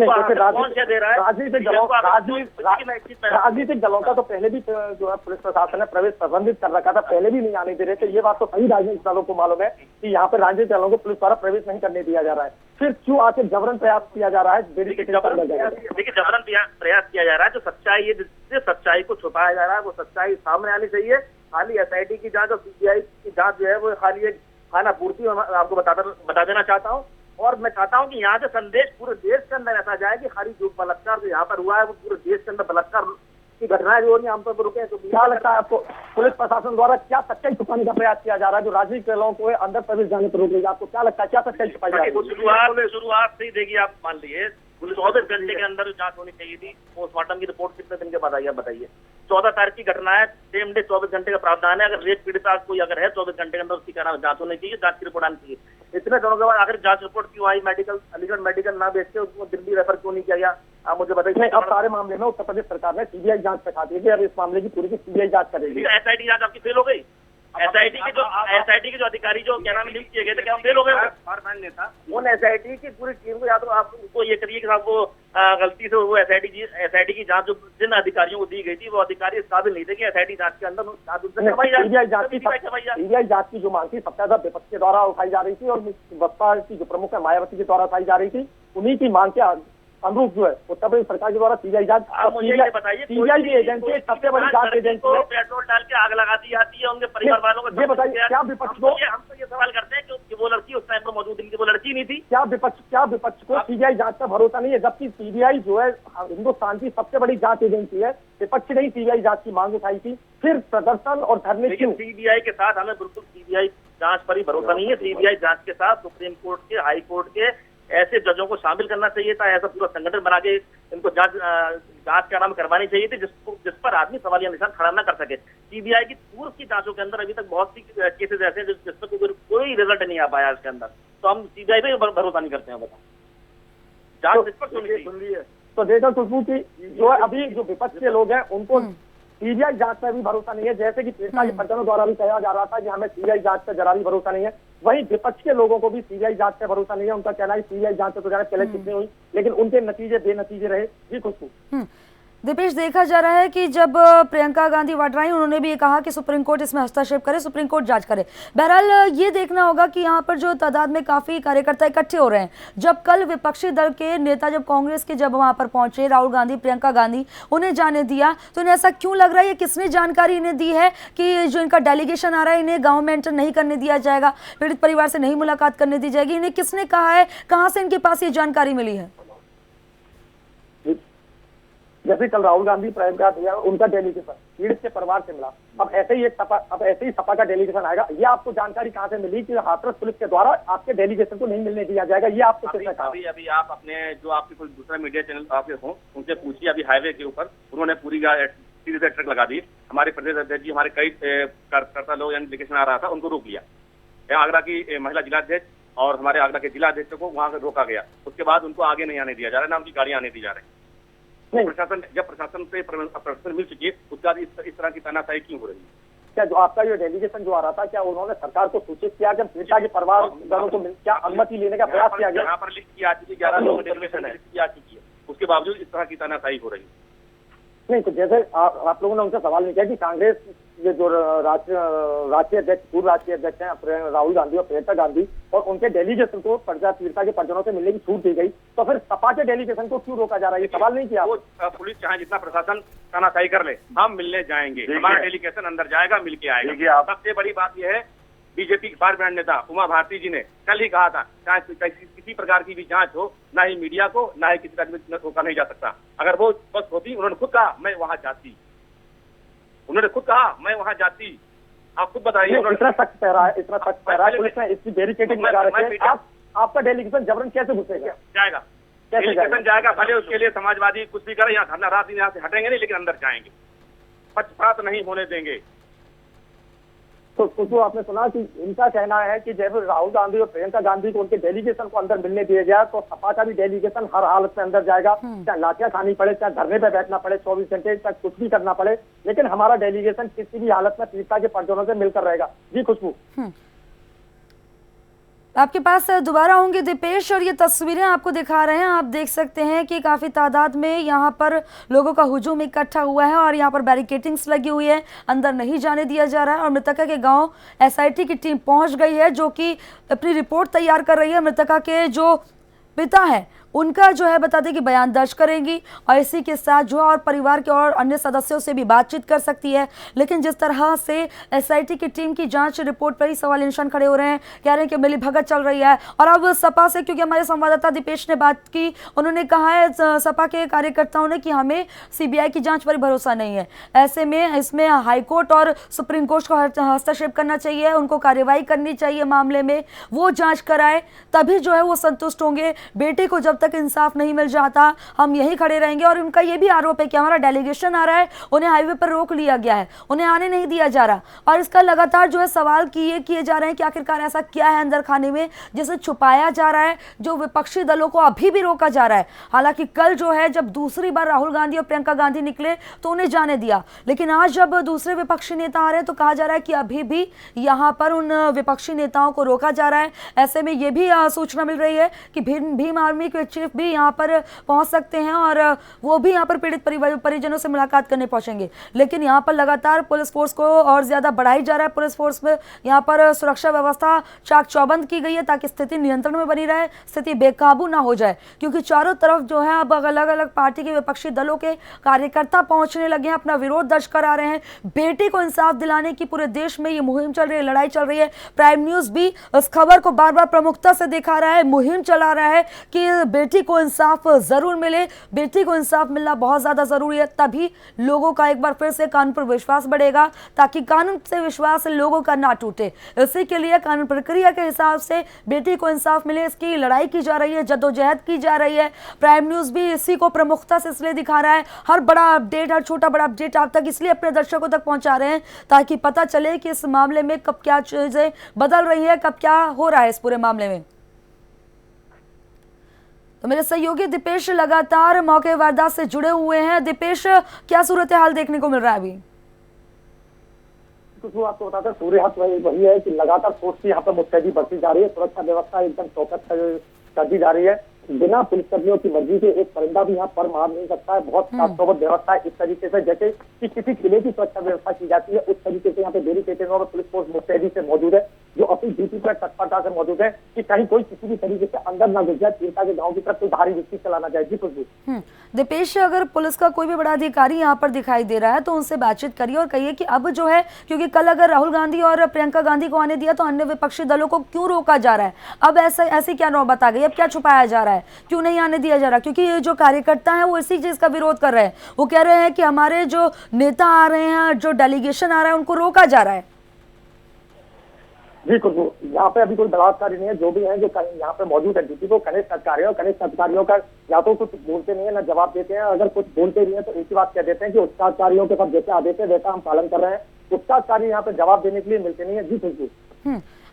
दलों का तो पहले भी जो है पुलिस प्रशासन ने प्रवेश प्रतिबंधित कर रखा था, पहले भी नहीं आने दे रहे थे। ये बात तो सही राजनीतिक दलों को मालूम है कि यहाँ पर राजनीतिक दलों को पुलिस द्वारा प्रवेश नहीं करने दिया जा रहा है, फिर क्यों आके जबरन प्रयास किया जा रहा है? देखिए जबरन प्रयास किया जा रहा है, जो सच्चाई है, जिससे सच्चाई को छुपाया जा रहा है वो सच्चाई सामने आनी चाहिए। खाली एसआईटी की जांच और सीबीआई की जांच जो है वो खाली एक खाना पूर्ति आपको बता देना चाहता हूँ। और मैं चाहता हूं कि यहाँ से संदेश पूरे देश के अंदर ऐसा जाए कि खाली जो बलात्कार जो यहाँ पर हुआ है वो पूरे देश के अंदर बलात्कार की घटनाएं जो नहीं आमतौर पर रुके। तो क्या लगता है आपको पुलिस प्रशासन द्वारा क्या सच्चाई छुपाने का प्रयास किया जा रहा है जो राजनीतिक दलों को अंदर प्रवेश जाने पर रोक रही है? आपको क्या लगता है क्या सच्चाई छुपाई जा रही है? शुरुआत से ही देखिए, आप मान लीजिए 24 घंटे के अंदर जांच होनी चाहिए थी। पोस्टमार्टम की रिपोर्ट कितने दिन के बाद आई है बताइए? 14 तारीख की घटना है, सेम डे 24 घंटे का प्रावधान है। अगर रेप पीड़िता कोई अगर है 24 घंटे के अंदर उसकी क्या जांच होनी चाहिए, जांच की रिपोर्ट आनी चाहिए। इतने दिनों के बाद आखिर जांच रिपोर्ट क्यों आई? मेडिकल अलीगढ़ मेडिकल ना भेज के उसको दिल्ली रेफर क्यों नहीं किया गया? आप मुझे बताइए। अब सारे मामले में उत्तर प्रदेश सरकार ने सीबीआई जांच बैठा दी है, अब इस मामले की पूरी की सीबीआई जांच करेगी। एसआईटी जांच आपकी फेल हो गई? एसआईटी के जो अधिकारी जो क्या नाम लिंक किए गए थे क्या फेल हो गए? उन एसआईटी की पूरी टीम को या तो आप उनको ये करिए कि साहब वो गलती से वो एसआईटी की जांच जो जिन अधिकारियों को दी गई थी वो अधिकारी इस काबिल नहीं थे कि एसआईटी जांच के अंदर सीबीआई जांच की जो मांग थी सबसे ज्यादा विपक्ष के द्वारा उठाई जा रही थी और बसपा की जो प्रमुख है मायावती के द्वारा उठाई जा रही थी। उन्हीं की मांग के अनुरूप जो है उत्तर प्रदेश सरकार के द्वारा सीबीआई जांच, सीबीआई की एजेंसी सबसे बड़ी जांच एजेंसी है। पेट्रोल डाल के आग लगा दी जाती है उनके परिवार वालों को। ये बताइए क्या विपक्ष को, हम तो ये सवाल करते हैं कि वो लड़की उस टाइम पर मौजूद थी, वो लड़की नहीं थी। क्या विपक्ष को सीबीआई जांच का भरोसा नहीं है? जबकि सीबीआई जो है हिंदुस्तान की सबसे बड़ी जांच एजेंसी है, विपक्ष ने ही सीबीआई जांच की मांग उठाई थी, फिर प्रदर्शन और धरने क्यों? सीबीआई के साथ हमें बिल्कुल सीबीआई जांच पर ही भरोसा नहीं है। सीबीआई जांच के साथ सुप्रीम कोर्ट के, हाई कोर्ट के ऐसे जजों को शामिल करना चाहिए था, ऐसा पूरा संगठन बना के इनको जांच का नाम करवानी चाहिए थी जिस पर आदमी सवालिया निशान खड़ा न कर सके। सीबीआई की पूर्व की जांचों के अंदर अभी तक बहुत सी केसेस ऐसे हैं जिस पर कोई रिजल्ट नहीं आ पाया इसके अंदर, तो हम सीबीआई पे भरोसा नहीं करते हैं। बताओ जांच इस पर सुन ली है तो देखो खुशबू की जो अभी जो विपक्ष के लोग हैं उनको सीबीआई जांच पर भी भरोसा नहीं है, जैसे कि पीड़िता के परिजनों द्वारा भी कहा जा रहा था कि हमें सीबीआई जांच पर जरा भी भरोसा नहीं है। वहीं विपक्ष के लोगों को भी सीबीआई जांच पर भरोसा नहीं है। उनका कहना है सीबीआई जांच पर तो जाने पहले कितनी हुई, लेकिन उनके नतीजे बेनतीजे रहे। जी खुशबू। दीपेश, देखा जा रहा है कि जब प्रियंका गांधी वाड्रा आई उन्होंने भी ये कहा कि सुप्रीम कोर्ट इसमें हस्तक्षेप करे, सुप्रीम कोर्ट जांच करे। बहरहाल ये देखना होगा कि यहाँ पर जो तादाद में काफ़ी कार्यकर्ता इकट्ठे हो रहे हैं, जब कल विपक्षी दल के नेता जब कांग्रेस के जब वहाँ पर पहुंचे, राहुल गांधी, प्रियंका गांधी, उन्हें जाने दिया, तो इन्हें ऐसा क्यों लग रहा है? ये किसने जानकारी इन्हें दी है कि जो इनका डेलीगेशन आ रहा है इन्हें गाँव में एंटर नहीं करने दिया जाएगा, पीड़ित परिवार से नहीं मुलाकात करने दी जाएगी? इन्हें किसने कहा है? कहाँ से इनके पास ये जानकारी मिली है? जैसे कल राहुल गांधी प्रियंका दिया उनका डेलीगेशन पीड़ित के परिवार से मिला, अब ऐसे ही सपा का डेलीगेशन आएगा। ये आपको जानकारी कहाँ से मिली कि हाथरस पुलिस के द्वारा आपके डेलीगेशन को नहीं मिलने दिया जाएगा? ये आपको किसने कहा? अभी आप अपने जो आपके कोई दूसरा मीडिया चैनल आपके हो उनसे पूछिए। अभी हाईवे के ऊपर उन्होंने पूरी सीरीज ट्रक लगा दी, हमारे प्रदेश अध्यक्ष जी, हमारे कई कार्यकर्ता लोग डेलीगेशन आ रहा था उनको रोक लिया। आगरा की महिला जिलाध्यक्ष और हमारे आगरा के जिलाध्यक्ष को वहां से रोका गया। उसके बाद उनको आगे नहीं आने दिया जा रहा है, ना उनकी गाड़ियां आने दी जा रही है। प्रशासन से प्रशासन मिल चुकी है, उसके बाद इस तरह की तानाशाही क्यों हो रही है? क्या जो आपका जो डेलीगेशन जो आ रहा था, क्या उन्होंने सरकार को सूचित किया, जब पीड़िता के परिवार वालों को क्या अनुमति लेने का प्रयास किया गया? यहाँ पर लिस्ट की आ चुकी है, 11 लोगों की डेलीगेशन है, लिस्ट की आ चुकी है, उसके बावजूद इस तरह की तानाशाही हो रही है। नहीं, तो जैसे आप लोगों ने उनसे सवाल नहीं किया कि कांग्रेस ये जो राष्ट्रीय अध्यक्ष, पूर्व राष्ट्रीय अध्यक्ष हैं राहुल गांधी और प्रियंका गांधी, और उनके डेलीगेशन को पीड़िता के परिजनों से मिलने की छूट दी गई, तो फिर सपा के डेलीगेशन को क्यों रोका जा रहा है? ये सवाल नहीं किया? पुलिस चाहे जितना प्रशासन तानाशाही कर ले, हम मिलने जाएंगे, हमारा डेलीगेशन अंदर जाएगा, मिल के आएगा। सबसे बड़ी बात यह है, बीजेपी की पार्लियामेंट नेता उमा भारती जी ने कल ही कहा था, चाहे किसी प्रकार की भी जांच हो, ना ही मीडिया को ना ही किसी का रोका नहीं जा सकता। अगर वो बस होती, उन्होंने खुद कहा मैं वहां जाती, आप खुद बताइए। इतना सख्त पहरा है, पुलिस ने इसकी बैरिकेडिंग लगा रखी है। आपका डेलीगेशन जबरन कैसे घुसेगा? जाएगा, डेलीगेशन जाएगा, भले उसके लिए समाजवादी कुछ भी करे, यहाँ धरना रात यहाँ से हटेंगे नहीं, लेकिन अंदर जाएंगे, पक्षपात नहीं होने देंगे। तो आपने सुना कि इनका कहना है कि जब राहुल गांधी और प्रियंका गांधी को उनके डेलीगेशन को अंदर मिलने दिया गया, तो सपा का भी डेलीगेशन हर हालत में अंदर जाएगा, चाहे लाठियां खानी पड़े, चाहे धरने पे बैठना पड़े 24 घंटे, चाहे कुछ भी करना पड़े, लेकिन हमारा डेलीगेशन किसी भी हालत में पीड़िता के परिजनों से मिलकर रहेगा। जी खुशबू, आपके पास दोबारा होंगे दीपेश, और ये तस्वीरें आपको दिखा रहे हैं, आप देख सकते हैं कि काफ़ी तादाद में यहाँ पर लोगों का हुजूम इकट्ठा हुआ है और यहाँ पर बैरिकेटिंग्स लगी हुई है, अंदर नहीं जाने दिया जा रहा है। और मृतका के गांव एसआईटी की टीम पहुँच गई है, जो कि अपनी रिपोर्ट तैयार कर रही है। मृतका के जो पिता हैं उनका जो है बता दें कि बयान दर्ज करेंगी, और इसी के साथ जो और परिवार के और अन्य सदस्यों से भी बातचीत कर सकती है। लेकिन जिस तरह से एसआईटी की टीम की जांच रिपोर्ट पर ही सवाल निशान खड़े हो रहे हैं, कह रहे हैं कि मिलीभगत चल रही है। और अब सपा से, क्योंकि हमारे संवाददाता दीपेश ने बात की, उन्होंने कहा है सपा के कार्यकर्ताओं ने कि हमें सीबीआई की जाँच पर भरोसा नहीं है, ऐसे में इसमें हाईकोर्ट और सुप्रीम कोर्ट को हस्तक्षेप करना चाहिए, उनको कार्रवाई करनी चाहिए मामले में, वो जाँच कराए, तभी जो है वो संतुष्ट होंगे। बेटे को जब तक इंसाफ नहीं मिल जाता हम यहीं खड़े रहेंगे। और उनका यह भी आरोप है कि हमारा डेलीगेशन आ रहा है, उन्हें हाईवे पर रोक लिया गया है, उन्हें आने नहीं दिया जा रहा, और इसका लगातार जो है सवाल किए जा रहे हैं कि आखिरकार ऐसा क्या है अंदर खाने में जिसे छुपाया जा रहा है, जो विपक्षी दलों को अभी भी रोका जा रहा है। हालांकि कल जो है जब दूसरी बार राहुल गांधी और प्रियंका गांधी निकले तो उन्हें जाने दिया, लेकिन आज जब दूसरे विपक्षी नेता आ रहे हैं तो कहा जा रहा है कि अभी भी यहाँ पर उन विपक्षी नेताओं को रोका जा रहा है। ऐसे में यह भी सूचना मिल रही है कि भीम आर्मी के चीफ भी यहाँ पर पहुँच सकते हैं और वो भी यहाँ पर पीड़ित परिजनों से मुलाकात करने पहुँचेंगे। लेकिन यहाँ पर लगातार पुलिस फोर्स को और ज़्यादा बढ़ाई जा रहा है। पुलिस फोर्स में यहाँ पर सुरक्षा व्यवस्था चाक चौबंद की गई है ताकि स्थिति नियंत्रण में बनी रहे, स्थिति बेकाबू ना हो जाए, क्योंकि चारों तरफ जो है अब अलग अलग पार्टी के विपक्षी दलों के कार्यकर्ता पहुँचने लगे हैं, अपना विरोध दर्ज करा रहे हैं। बेटे को इंसाफ दिलाने की पूरे देश में ये मुहिम चल रही है, लड़ाई चल रही है। प्राइम न्यूज़ भी इस खबर को बार बार प्रमुखता से दिखा रहा है, मुहिम चला रहा है कि बेटी को इंसाफ जरूर मिले, बेटी को इंसाफ मिलना बहुत ज्यादा जरूरी है, तभी लोगों का एक बार फिर से कानून पर विश्वास बढ़ेगा, ताकि कानून से विश्वास लोगों का ना टूटे। इसी के लिए कानून प्रक्रिया के हिसाब से बेटी को इंसाफ मिले, इसकी लड़ाई की जा रही है, जद्दोजहद की जा रही है। प्राइम न्यूज़ भी इसी को प्रमुखता से इसलिए दिखा रहा है, हर बड़ा अपडेट, हर छोटा बड़ा अपडेट आप तक इसलिए अपने दर्शकों तक पहुंचा रहे हैं ताकि पता चले कि इस मामले में कब क्या चीजें बदल रही है, कब क्या हो रहा है इस पूरे मामले में। तो मेरे सहयोगी दीपेश लगातार मौके वारदात से जुड़े हुए हैं। दीपेश, क्या सूरत हाल देखने को मिल रहा है अभी? कुछ आपको बताते हैं, सूर्य हाथ वही है कि लगातार फोर्स की यहाँ पर मुस्तैदी बढ़ती जा रही है, सुरक्षा व्यवस्था एकदम चौकस कर दी जा रही है। बिना पुलिसकर्मियों की मर्जी के एक परिंदा भी यहाँ पर मार नहीं सकता है। बहुत शांतोबद्ध व्यवस्था है, इस तरीके से जैसे कि किसी किले की सुरक्षा व्यवस्था की जाती है, उस तरीके से यहाँ पे बैरिकेडिंग और पुलिस फोर्स मुस्तैदी से मौजूद है, जो अपनी ड्यूटी पर तत्परता से मौजूद है कि कहीं कोई किसी भी तरीके से अंदर ना घुस जाए, पीड़िता के गाँव की तरफ कोई भारी रिक्ति चलाना जाए। जी खुशबू। दीपेश, अगर पुलिस का कोई भी बड़ा अधिकारी यहाँ पर दिखाई दे रहा है तो उनसे बातचीत करिए और कहिए कि अब जो है, क्योंकि कल अगर राहुल गांधी और प्रियंका गांधी को आने दिया तो अन्य विपक्षी दलों को क्यों रोका जा रहा है, अब ऐसी क्या नौबत आ गई, अब क्या छुपाया जा रहा है, क्यों नहीं आने दिया जा रहा? क्योंकि ये जो कार्यकर्ता है वो इसी चीज का विरोध कर रहे हैं, वो कह रहे हैं कि हमारे जो नेता आ रहे हैं, जो डेलीगेशन आ रहा है, उनको रोका जा रहा है। जी खुशबू, यहाँ पे अभी कोई बलात्कारी नहीं है, जो भी है जो यहाँ पे मौजूद है ड्यूटी को कनिष्ठ अधिकारी है, कनिष्ठ अधिकारियों का या तो कुछ बोलते नहीं है ना जवाब देते हैं, अगर कुछ बोलते नहीं है तो एक ही बात कह देते हैं कि उच्च अधिकारियों के साथ जैसे आदेश है वैसा हम पालन कर रहे हैं। उच्च अधिकारी यहाँ पे जवाब देने के लिए मिलते नहीं है। जी खुशबू।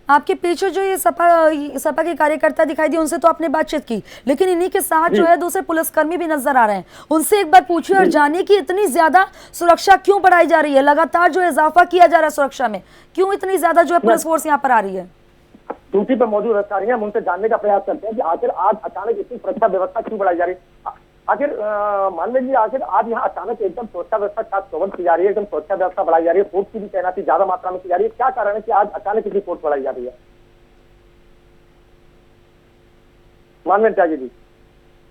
आपके पीछे जो ये सपा के कार्यकर्ता दिखाई दिए, उनसे तो आपने बातचीत की, लेकिन इन्हीं के साथ जो है दूसरे पुलिसकर्मी भी नजर आ रहे हैं। उनसे एक बार पूछिए और जानिए कि इतनी ज्यादा सुरक्षा क्यों बढ़ाई जा रही है, लगातार जो इजाफा किया जा रहा है सुरक्षा में, क्यों इतनी ज्यादा जो है पुलिस फोर्स यहाँ पर आ रही है। ड्यूटी पर मौजूद अधिकारी हैं, हम उनसे जानने का प्रयास करते हैं कि आखिर आज अचानक इतनी सुरक्षा व्यवस्था क्यों बढ़ाई जा रही है। आखिर मान लीजिए आखिर आज यहाँ अचानक एकदम सुरक्षा व्यवस्था खास प्रबंध की जा रही है, एकदम सुरक्षा व्यवस्था बढ़ाई जा रही है, फोर्स की भी तैनाती ज्यादा मात्रा में की जा रही है। क्या कारण है कि आज अचानक इतनी फोर्स बढ़ाई जा रही है? मानवेंद्र त्यागी जी,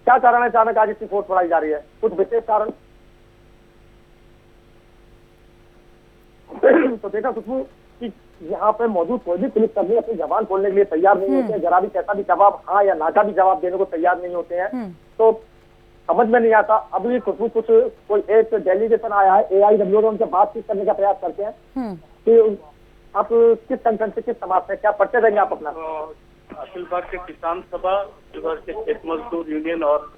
क्या कारण है अचानक आज इतनी फोर्स बढ़ाई जा रही है? कुछ विशेष कारण? तो देखा खुशबू कि यहाँ पे मौजूद कोई भी पुलिसकर्मी अपनी जबान खोलने के लिए तैयार नहीं होते हैं, जरा भी कैसा भी जवाब हाँ या ना का भी जवाब देने को तैयार नहीं होते हैं। तो समझ में नहीं आता। अभी खुशबू कुछ कोई एक डेलीगेशन आया है AIWO में, उनसे बातचीत करने का प्रयास करते हैं कि आप किस संगठन से, किस समाज से, क्या पढ़ते रहेंगे आप अपना? अखिल भारतीय किसान सभा, अखिल भारतीय खेत मजदूर यूनियन और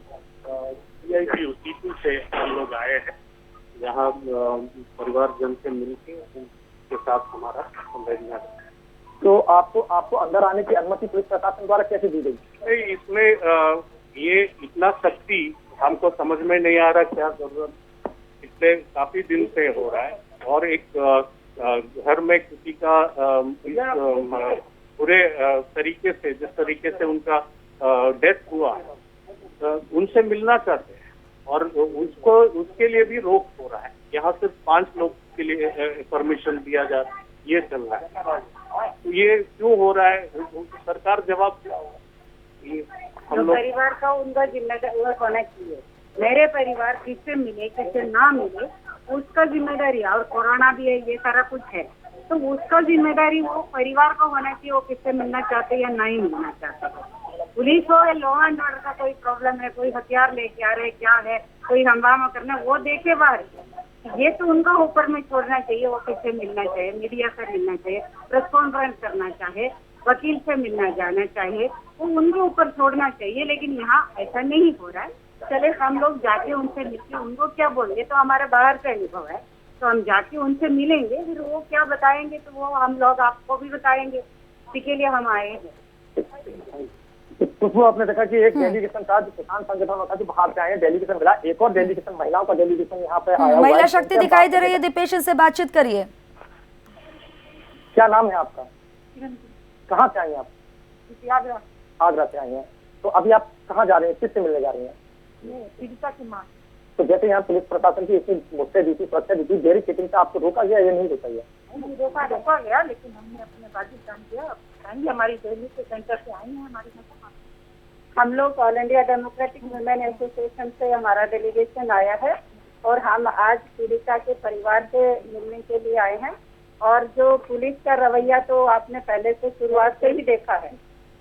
CITU से हम लोग आए हैं, जहाँ परिवार जन से मिलकर उनके साथ हमारा संवेदना है। तो आपको अंदर आने की अनुमति पुलिस प्रशासन द्वारा कैसे दी गई? इसमें ये इतना सख्ती हमको समझ में नहीं आ रहा, क्या जरूरत पिछले काफी दिन से हो रहा है। और एक घर में किसी का पूरे तरीके से, जिस तरीके से उनका डेथ हुआ, उनसे मिलना चाहते हैं और उसके लिए भी रोक हो रहा है। यहाँ सिर्फ 5 लोग के लिए परमिशन दिया जा रहा है, ये चल रहा है। तो ये क्यों हो रहा है, सरकार जवाब जो परिवार का उनका जिम्मेदार होना चाहिए। मेरे परिवार किससे मिले किससे ना मिले उसका जिम्मेदारी, और कोरोना भी है, ये सारा कुछ है, तो उसका जिम्मेदारी वो परिवार को होना चाहिए। वो किससे मिलना चाहते या नहीं मिलना चाहते। पुलिस हो या लॉ एंड ऑर्डर का कोई प्रॉब्लम है, कोई हथियार लेके आ रहे क्या है, कोई हंगामा करना, वो देखे बाहर। ये तो उनका ऊपर में छोड़ना चाहिए। वो किससे मिलना चाहिए, मीडिया से मिलना चाहिए, प्रेस कॉन्फ्रेंस करना चाहे, वकील से मिलना जाना चाहिए, वो उनके ऊपर छोड़ना चाहिए। लेकिन यहाँ ऐसा नहीं हो रहा है। चले हम लोग जाके उनसे मिलके उनको क्या बोलेंगे, तो हमारा बाहर का अनुभव है, तो हम जाके उनसे मिलेंगे, फिर वो क्या बताएंगे तो वो हम लोग आपको भी बताएंगे। इसी के लिए हम आए हैं। खुशबू, आपने देखा कि एक डेलीगेशन था जो किसान संगठन था, जो बाहर से आए हैं, डेलीगेशन मिला। एक और डेलीगेशन, महिलाओं का डेलीगेशन यहाँ पे आया। महिला शक्ति दिखाई दे रही है, दीपेश से बातचीत करिए। क्या नाम है आपका? कहाँ से आई हैं आप? आगरा से आई हैं। तो अभी आप कहाँ जा रहे हैं, किससे मिलने जा रही हैं? पीड़िता की माँ। तो जैसे यहाँ पुलिस प्रशासन की इतनी मुद्दे दी थी, सुरक्षा दी थी, देरी चेकिंग से आपको रोका गया या नहीं रोका गया? रोका गया, लेकिन हमने अपने बाजी काम किया। हमारी दिल्ली के सेंटर से आई है हमारी मतलब। हम लोग all India democratic women association से हमारा डेलीगेशन आया है और हम आज पीड़िता के परिवार से मिलने के लिए आए हैं। और जो पुलिस का रवैया तो आपने पहले से शुरुआत से ही देखा है,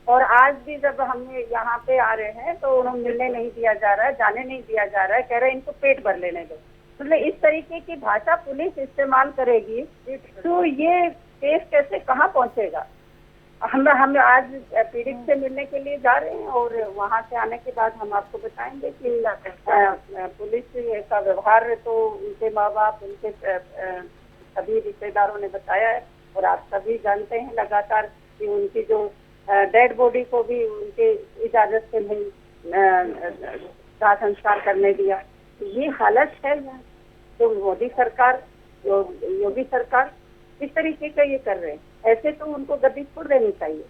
और आज भी जब हम यहाँ पे आ रहे हैं तो उन्हें मिलने नहीं दिया जा रहा है, जाने नहीं दिया जा रहा है, कह रहे हैं इनको पेट भर लेने दो। मतलब इस तरीके की भाषा पुलिस इस्तेमाल करेगी तो ये केस कैसे कहाँ पहुँचेगा। हम आज पीड़ित से मिलने के लिए जा रहे हैं और वहाँ से आने के बाद हम आपको बताएंगे कि पुलिस का व्यवहार तो उनके माँ बाप, उनके सभी रिश्तेदारों ने बताया है। और आप सभी जानते हैं लगातार कि उनकी जो डेड बॉडी को भी उनके इजाजत से नहीं दाह संस्कार करने दिया। तो ये हालत है जो मोदी सरकार, योगी सरकार इस तरीके का ये कर रहे हैं। ऐसे तो उनको गद्दी छोड़ देनी चाहिए।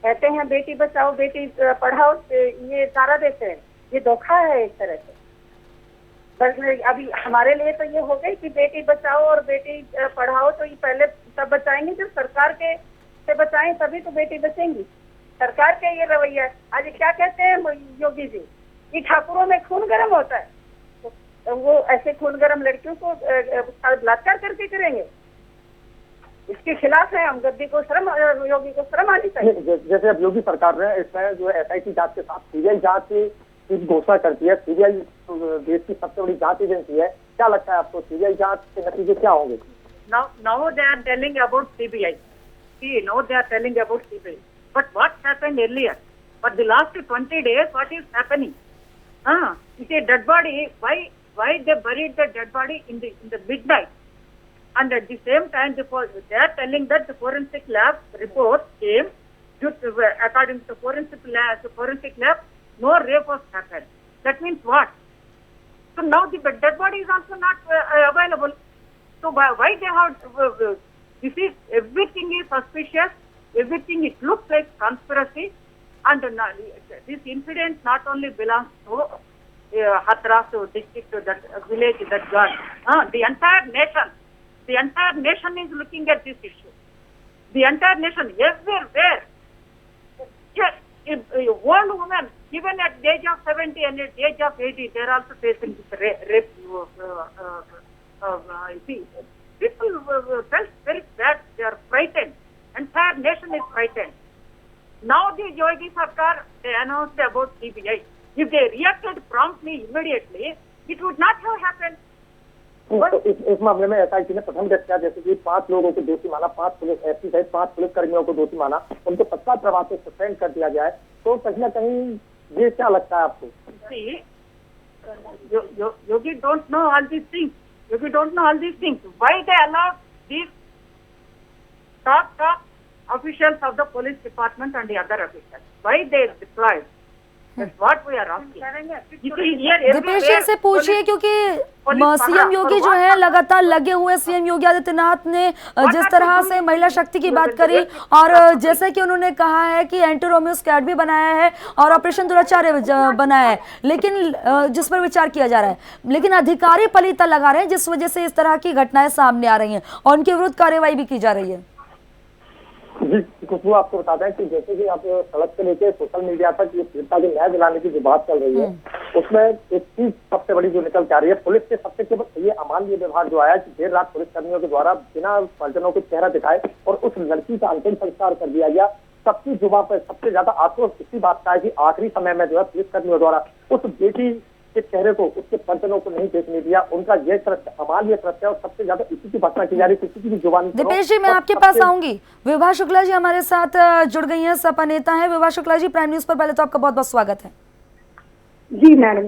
कहते हैं बेटी बचाओ बेटी पढ़ाओ, ये सारा देते हैं, ये धोखा है एक तरह से। बस अभी हमारे लिए तो ये हो गई कि बेटी बचाओ और बेटी पढ़ाओ, तो ये पहले तब बचाएंगे जब सरकार के से बचाएं, तभी तो बेटी बचेंगी। सरकार के ये रवैया है। आज क्या कहते हैं योगी जी कि ठाकुरों में खून गर्म होता है, तो वो ऐसे खून गर्म लड़कियों को बलात्कार करके करेंगे। इसके खिलाफ है हम। गद्दी को शर्म, योगी को शर्म आनी चाहिए। जैसे अब योगी सरकार ने इसमें जो SIT जांच के साथ CBI जांच की घोषणा करती है। CBI देश की सबसे बड़ी जांच एजेंसी है। क्या लगता है आपको CBI जांच के नतीजे क्या होंगे? Now they are telling about CBI. See, now they are telling about CBI. But what happened earlier? For the last 20 days, what is happening? It's a dead body. Why they buried the dead body in the midnight? And at the same time, they are telling that the forensic lab report came, according to forensic lab, no rape was happened. That means what? So now the dead body is also not available. So why they have, everything is suspicious, everything, it looks like conspiracy, and this incident not only belongs to Hathras district, that village, that God, the entire nation is looking at this issue. The entire nation, everywhere. Yes, old women, even at the age of 70 and at the age of 80, they are also facing this rape. People felt very bad. They are frightened. Entire nation is frightened. Now the Yogi Sarkar, they announced about CBI. If they reacted promptly, immediately, it would not have happened. तो इस मामले में SIT ने प्रथम दृष्टया जैसे कि 5 लोगों को दोषी माना, 5 पुलिस एसपी सहित 5 पुलिस कर्मियों को दोषी माना, उनको तत्काल प्रभाव से सस्पेंड कर दिया गया है। तो कहीं ना कहीं ये क्या लगता है आपको? Yogi don't know all these things. Yogi don't know all these things. Why they allowed these top officials of the police department and the other officials? Why they deployed? That's what we are asking. Dipesh जी से पूछिए, क्योंकि CM योगी जो है लगातार लगे हुए। CM Yogi Adityanath ने जिस तरह से महिला शक्ति की बात करी, और जैसे कि उन्होंने कहा है कि एंटी रोमियो स्क्वाड भी बनाया है और ऑपरेशन दुराचार्य बनाया है, लेकिन जिस पर विचार किया जा रहा है, लेकिन अधिकारी पलीता लगा रहे हैं, जिस वजह से इस तरह की घटनाएं सामने आ रही हैं और उनके विरुद्ध कार्रवाई भी की जा रही है। जी खुशबू, आपको बताते हैं कि जैसे कि आप सड़क से लेकर सोशल मीडिया तक ये पीड़िता को न्याय दिलाने की जो बात चल रही है, उसमें एक चीज सबसे बड़ी जो निकल के आ रही है, पुलिस के सबसे केवल ये अमानवीय व्यवहार जो आया कि देर रात पुलिस कर्मियों के द्वारा बिना परिजनों को चेहरा दिखाए और उस लड़की का अंतिम संस्कार कर दिया गया। सबकी जुबान पर सबसे ज्यादा आक्रोश इसी बात का है कि आखिरी समय में जो है पुलिस कर्मियों द्वारा उस बेटी के चेहरे को, उसके परिजनों को नहीं देखने दिया। उनका यह कृत्य अमानवीय कृत्य है और सबसे ज्यादा इसी की घटना की जा रही है, किसी की भी जुबान। दीपेश जी, मैं आपके पास आऊंगी। विभा शुक्ला जी हमारे साथ जुड़ गई हैं, सपा नेता है। विभा शुक्ला जी, प्राइम न्यूज पर पहले तो आपका बहुत बहुत स्वागत है। जी मैडम,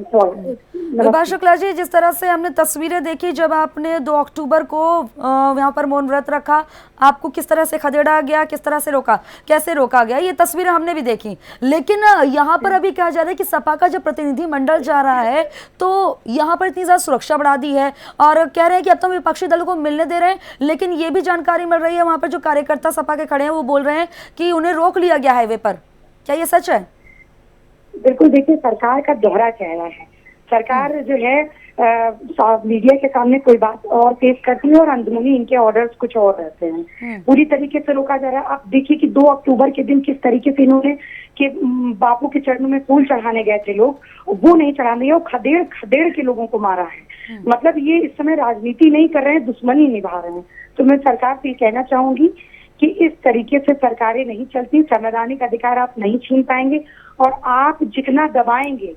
विभा शुक्ला जी, जिस तरह से हमने तस्वीरें देखी जब आपने 2 अक्टूबर को यहाँ पर मौन व्रत रखा, आपको किस तरह से खदेड़ा गया, किस तरह से रोका, कैसे रोका गया, ये तस्वीरें हमने भी देखी। लेकिन यहाँ पर अभी कहा जा रहा है कि सपा का जब प्रतिनिधि मंडल जा रहा है तो यहाँ पर इतनी ज्यादा सुरक्षा बढ़ा दी है और कह रहे हैं कि अब तो विपक्षी दलों को मिलने दे रहे हैं। लेकिन ये भी जानकारी मिल रही है, वहाँ पर जो कार्यकर्ता सपा के खड़े हैं वो बोल रहे हैं कि उन्हें रोक लिया गया हाईवे पर। क्या ये सच है? बिल्कुल, देखिए सरकार का दोहरा चेहरा है। सरकार जो है मीडिया के सामने कोई बात और पेश करती है और अंदरूनी इनके ऑर्डर्स कुछ और रहते हैं। पूरी तरीके से रोका जा रहा है। आप देखिए कि 2 अक्टूबर के दिन किस तरीके से इन्होंने कि बापू के चरणों में फूल चढ़ाने गए थे लोग, वो नहीं चढ़ाने गए, खदेड़ के लोगों को मारा है। मतलब ये इस समय राजनीति नहीं कर रहे हैं, दुश्मनी निभा रहे हैं। तो मैं सरकार से ये कहना चाहूंगी कि इस तरीके से सरकारें नहीं चलती। संवैधानिक अधिकार आप नहीं छीन पाएंगे और आप जितना दबाएंगे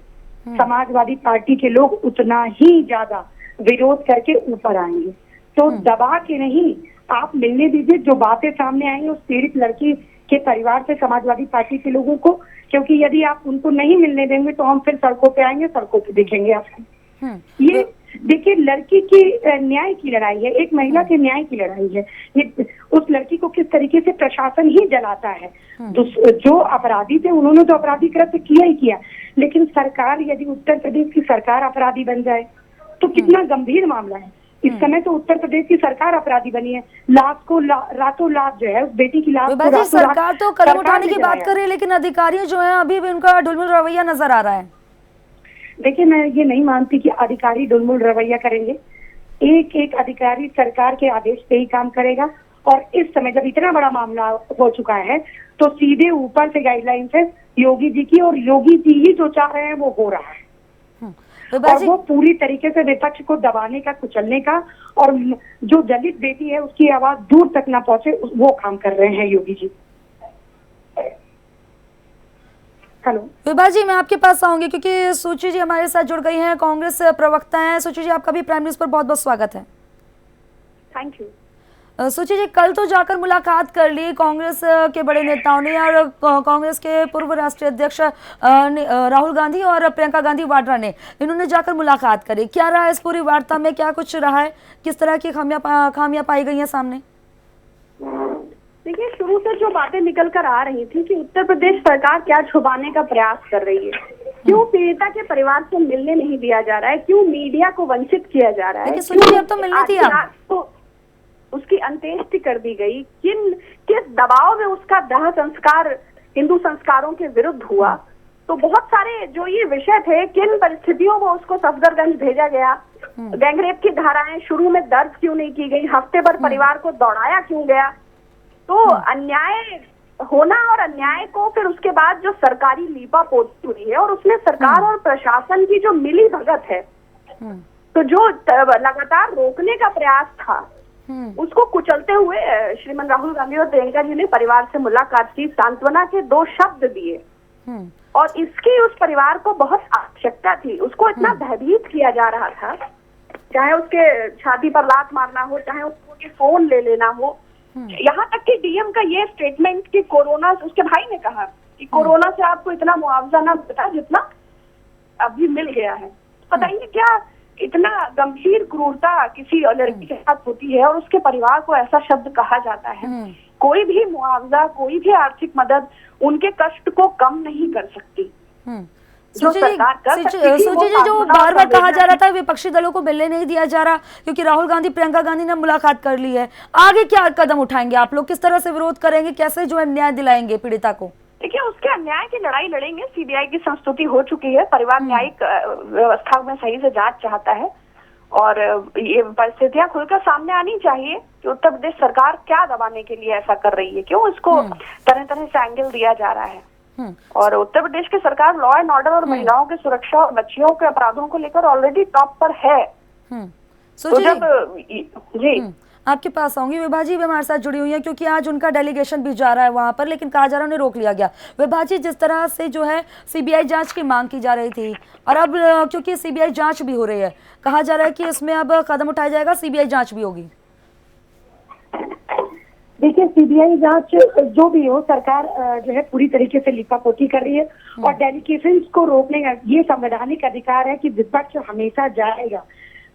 समाजवादी पार्टी के लोग उतना ही ज्यादा विरोध करके ऊपर आएंगे। तो दबा के नहीं, आप मिलने दीजिए। जो बातें सामने आई उस पीड़ित लड़की के परिवार से समाजवादी पार्टी के लोगों को, क्योंकि यदि आप उनको नहीं मिलने देंगे तो हम फिर सड़कों पे आएंगे, सड़कों पे देखेंगे आपको। ये देखिए, लड़की की न्याय की लड़ाई है, एक महिला के न्याय की लड़ाई है। ये उस लड़की को किस तरीके से प्रशासन ही जलाता है। जो अपराधी थे उन्होंने तो अपराधी कृत्य किया ही किया, लेकिन सरकार, यदि उत्तर प्रदेश की सरकार अपराधी बन जाए तो कितना गंभीर मामला है। इस समय तो उत्तर प्रदेश की सरकार अपराधी बनी है। लाश को रातों रात जो है उस बेटी की लाश को सरकार तो कदम उठाने की बात कर रही है, लेकिन अधिकारी जो है अभी भी उनका ढुलमुल रवैया नजर आ रहा है। देखिए, मैं ये नहीं मानती कि अधिकारी ढुलमुल रवैया करेंगे। एक एक अधिकारी सरकार के आदेश पे ही काम करेगा। और इस समय जब इतना बड़ा मामला हो चुका है तो सीधे ऊपर से गाइडलाइन है योगी जी की, और योगी जी ही जो चाह रहे हैं वो हो रहा है। और वो पूरी तरीके से विपक्ष को दबाने का, कुचलने का, और जो दलित बेटी है उसकी आवाज दूर तक ना पहुंचे, वो काम कर रहे हैं योगी जी। हेलो विभा जी, मैं आपके पास आऊंगी क्योंकि सूची जी हमारे साथ जुड़ गई हैं, कांग्रेस प्रवक्ता हैं। सूची जी, आपका भी प्राइम न्यूज पर बहुत बहुत स्वागत है। Thank you. सुची जी, कल तो जाकर मुलाकात कर ली कांग्रेस के बड़े नेताओं ने और कांग्रेस के पूर्व राष्ट्रीय अध्यक्ष राहुल गांधी और प्रियंका गांधी वाड्रा ने, इन्होंने जाकर मुलाकात करी। क्या रहा इस पूरी वार्ता में, क्या कुछ रहा है, किस तरह की खामियां पाई गई हैं सामने? देखिए, शुरू से जो बातें निकल कर आ रही थी कि उत्तर प्रदेश सरकार क्या छुपाने का प्रयास कर रही है, क्यों पीड़िता के परिवार से मिलने नहीं दिया जा रहा है, क्यों मीडिया को वंचित किया जा रहा है, अब तो मिलने दिया, तो उसकी अंत्येष्टि कर दी गई, किस दबाव में उसका दाह संस्कार हिंदू संस्कारों के विरुद्ध हुआ। तो बहुत सारे जो ये विषय थे, किन परिस्थितियों में उसको सफदरगंज भेजा गया, गैंगरेप की धाराएं शुरू में दर्ज क्यों नहीं की गई, हफ्ते भर परिवार को दौड़ाया क्यों गया। तो अन्याय होना और अन्याय को फिर उसके बाद जो सरकारी लीपापोती हुई है और उसमें सरकार और प्रशासन की जो मिली भगत है, तो जो लगातार रोकने का प्रयास था, उसको कुचलते हुए श्रीमान राहुल गांधी और प्रियंका जी ने परिवार से मुलाकात की, सांत्वना के 2 शब्द दिए और इसकी उस परिवार को बहुत आवश्यकता थी। उसको इतना भयभीत किया जा रहा था, चाहे उसके छाती पर लात मारना हो, चाहे उसको फोन ले लेना हो, यहाँ तक कि डीएम का ये स्टेटमेंट कि कोरोना, उसके भाई ने कहा कि कोरोना से आपको इतना मुआवजा ना मिला जितना अभी मिल गया है। बताइए क्या इतना गंभीर क्रूरता किसी लड़की के साथ होती है और उसके परिवार को ऐसा शब्द कहा जाता है। कोई भी मुआवजा, कोई भी आर्थिक मदद उनके कष्ट को कम नहीं कर सकती। सुची जी, जो बार बार कहा जा रहा था विपक्षी दलों को मिलने नहीं दिया जा रहा क्योंकि राहुल गांधी प्रियंका गांधी ने मुलाकात कर ली है, आगे क्या कदम उठाएंगे आप लोग, किस तरह से विरोध करेंगे, कैसे जो है न्याय दिलाएंगे पीड़िता को? देखिए, उसके अन्याय की लड़ाई लड़ेंगे। सीबीआई की संस्तुति हो चुकी है, परिवार न्यायिक व्यवस्था में सही से जांच चाहता है और ये परिस्थितियां खुलकर सामने आनी चाहिए कि उत्तर प्रदेश सरकार क्या दबाने के लिए ऐसा कर रही है, क्यों इसको तरह तरह से एंगल दिया जा रहा है। और उत्तर प्रदेश की सरकार लॉ एंड ऑर्डर और महिलाओं की सुरक्षा और बच्चियों के अपराधों को लेकर ऑलरेडी टॉप पर है। तो जब जी आपके पास आऊंगी, विभा जी भी हमारे साथ जुड़ी हुई है क्योंकि आज उनका डेलीगेशन भी जा रहा है वहां पर, लेकिन कहा जा रहा है उन्हें रोक लिया गया। विभा जी, जिस तरह से जो है सीबीआई जांच की मांग की जा रही थी और अब क्योंकि सीबीआई जांच भी हो रही है, कहा जा रहा है कि इसमें अब कदम उठाया जाएगा, सीबीआई जांच भी होगी। देखिए, सीबीआई जांच जो भी हो, सरकार जो है पूरी तरीके से लिपापोती कर रही है और डेलीगेशंस को रोकने का ये संवैधानिक अधिकार है कि विपक्ष हमेशा जाएगा,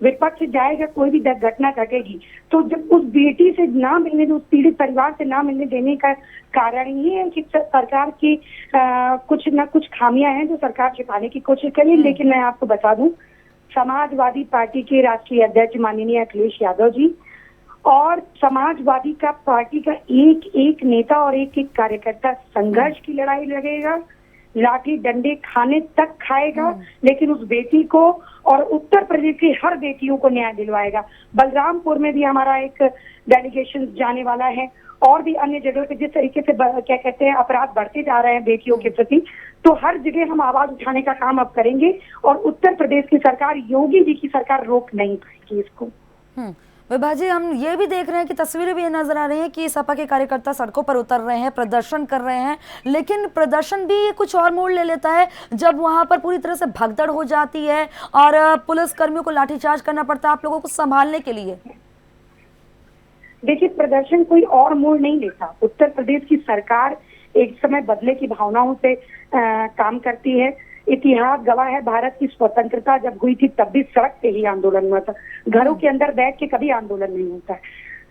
विपक्ष जाएगा, कोई भी घटना घटेगी तो जब उस बेटी से ना मिलने, उस पीड़ित परिवार से ना मिलने देने का कारण ये है कि सरकार की कुछ ना कुछ खामियां हैं जो सरकार छिपाने की कोशिश करी। लेकिन मैं आपको बता दूं, समाजवादी पार्टी के राष्ट्रीय अध्यक्ष माननीय अखिलेश यादव जी और समाजवादी का पार्टी का एक एक नेता और एक एक कार्यकर्ता संघर्ष की लड़ाई लड़ेगा, लाठी डंडे खाने तक खाएगा, लेकिन उस बेटी को और उत्तर प्रदेश की हर बेटियों को न्याय दिलवाएगा। बलरामपुर में भी हमारा एक डेलीगेशन जाने वाला है और भी अन्य जगहों पे जिस तरीके से क्या कहते हैं अपराध बढ़ते जा रहे हैं बेटियों के प्रति, तो हर जगह हम आवाज उठाने का काम अब करेंगे और उत्तर प्रदेश की सरकार, योगी जी की सरकार रोक नहीं पाएगी इसको। विभा जी, हम ये भी देख रहे हैं कि तस्वीरें भी नजर आ रही हैं कि सपा के कार्यकर्ता सड़कों पर उतर रहे हैं, प्रदर्शन कर रहे हैं, लेकिन प्रदर्शन भी कुछ और मोड़ ले लेता है जब वहां पर पूरी तरह से भगदड़ हो जाती है और पुलिस कर्मियों को लाठीचार्ज करना पड़ता है आप लोगों को संभालने के लिए। देखिए, प्रदर्शन कोई और मोड़ नहीं लेता। उत्तर प्रदेश की सरकार एक समय बदले की भावनाओं से काम करती है। इतिहास गवाह है, भारत की स्वतंत्रता जब हुई थी तब भी सड़क पे ही आंदोलन हुआ था, घरों के अंदर बैठ के कभी आंदोलन नहीं होता है।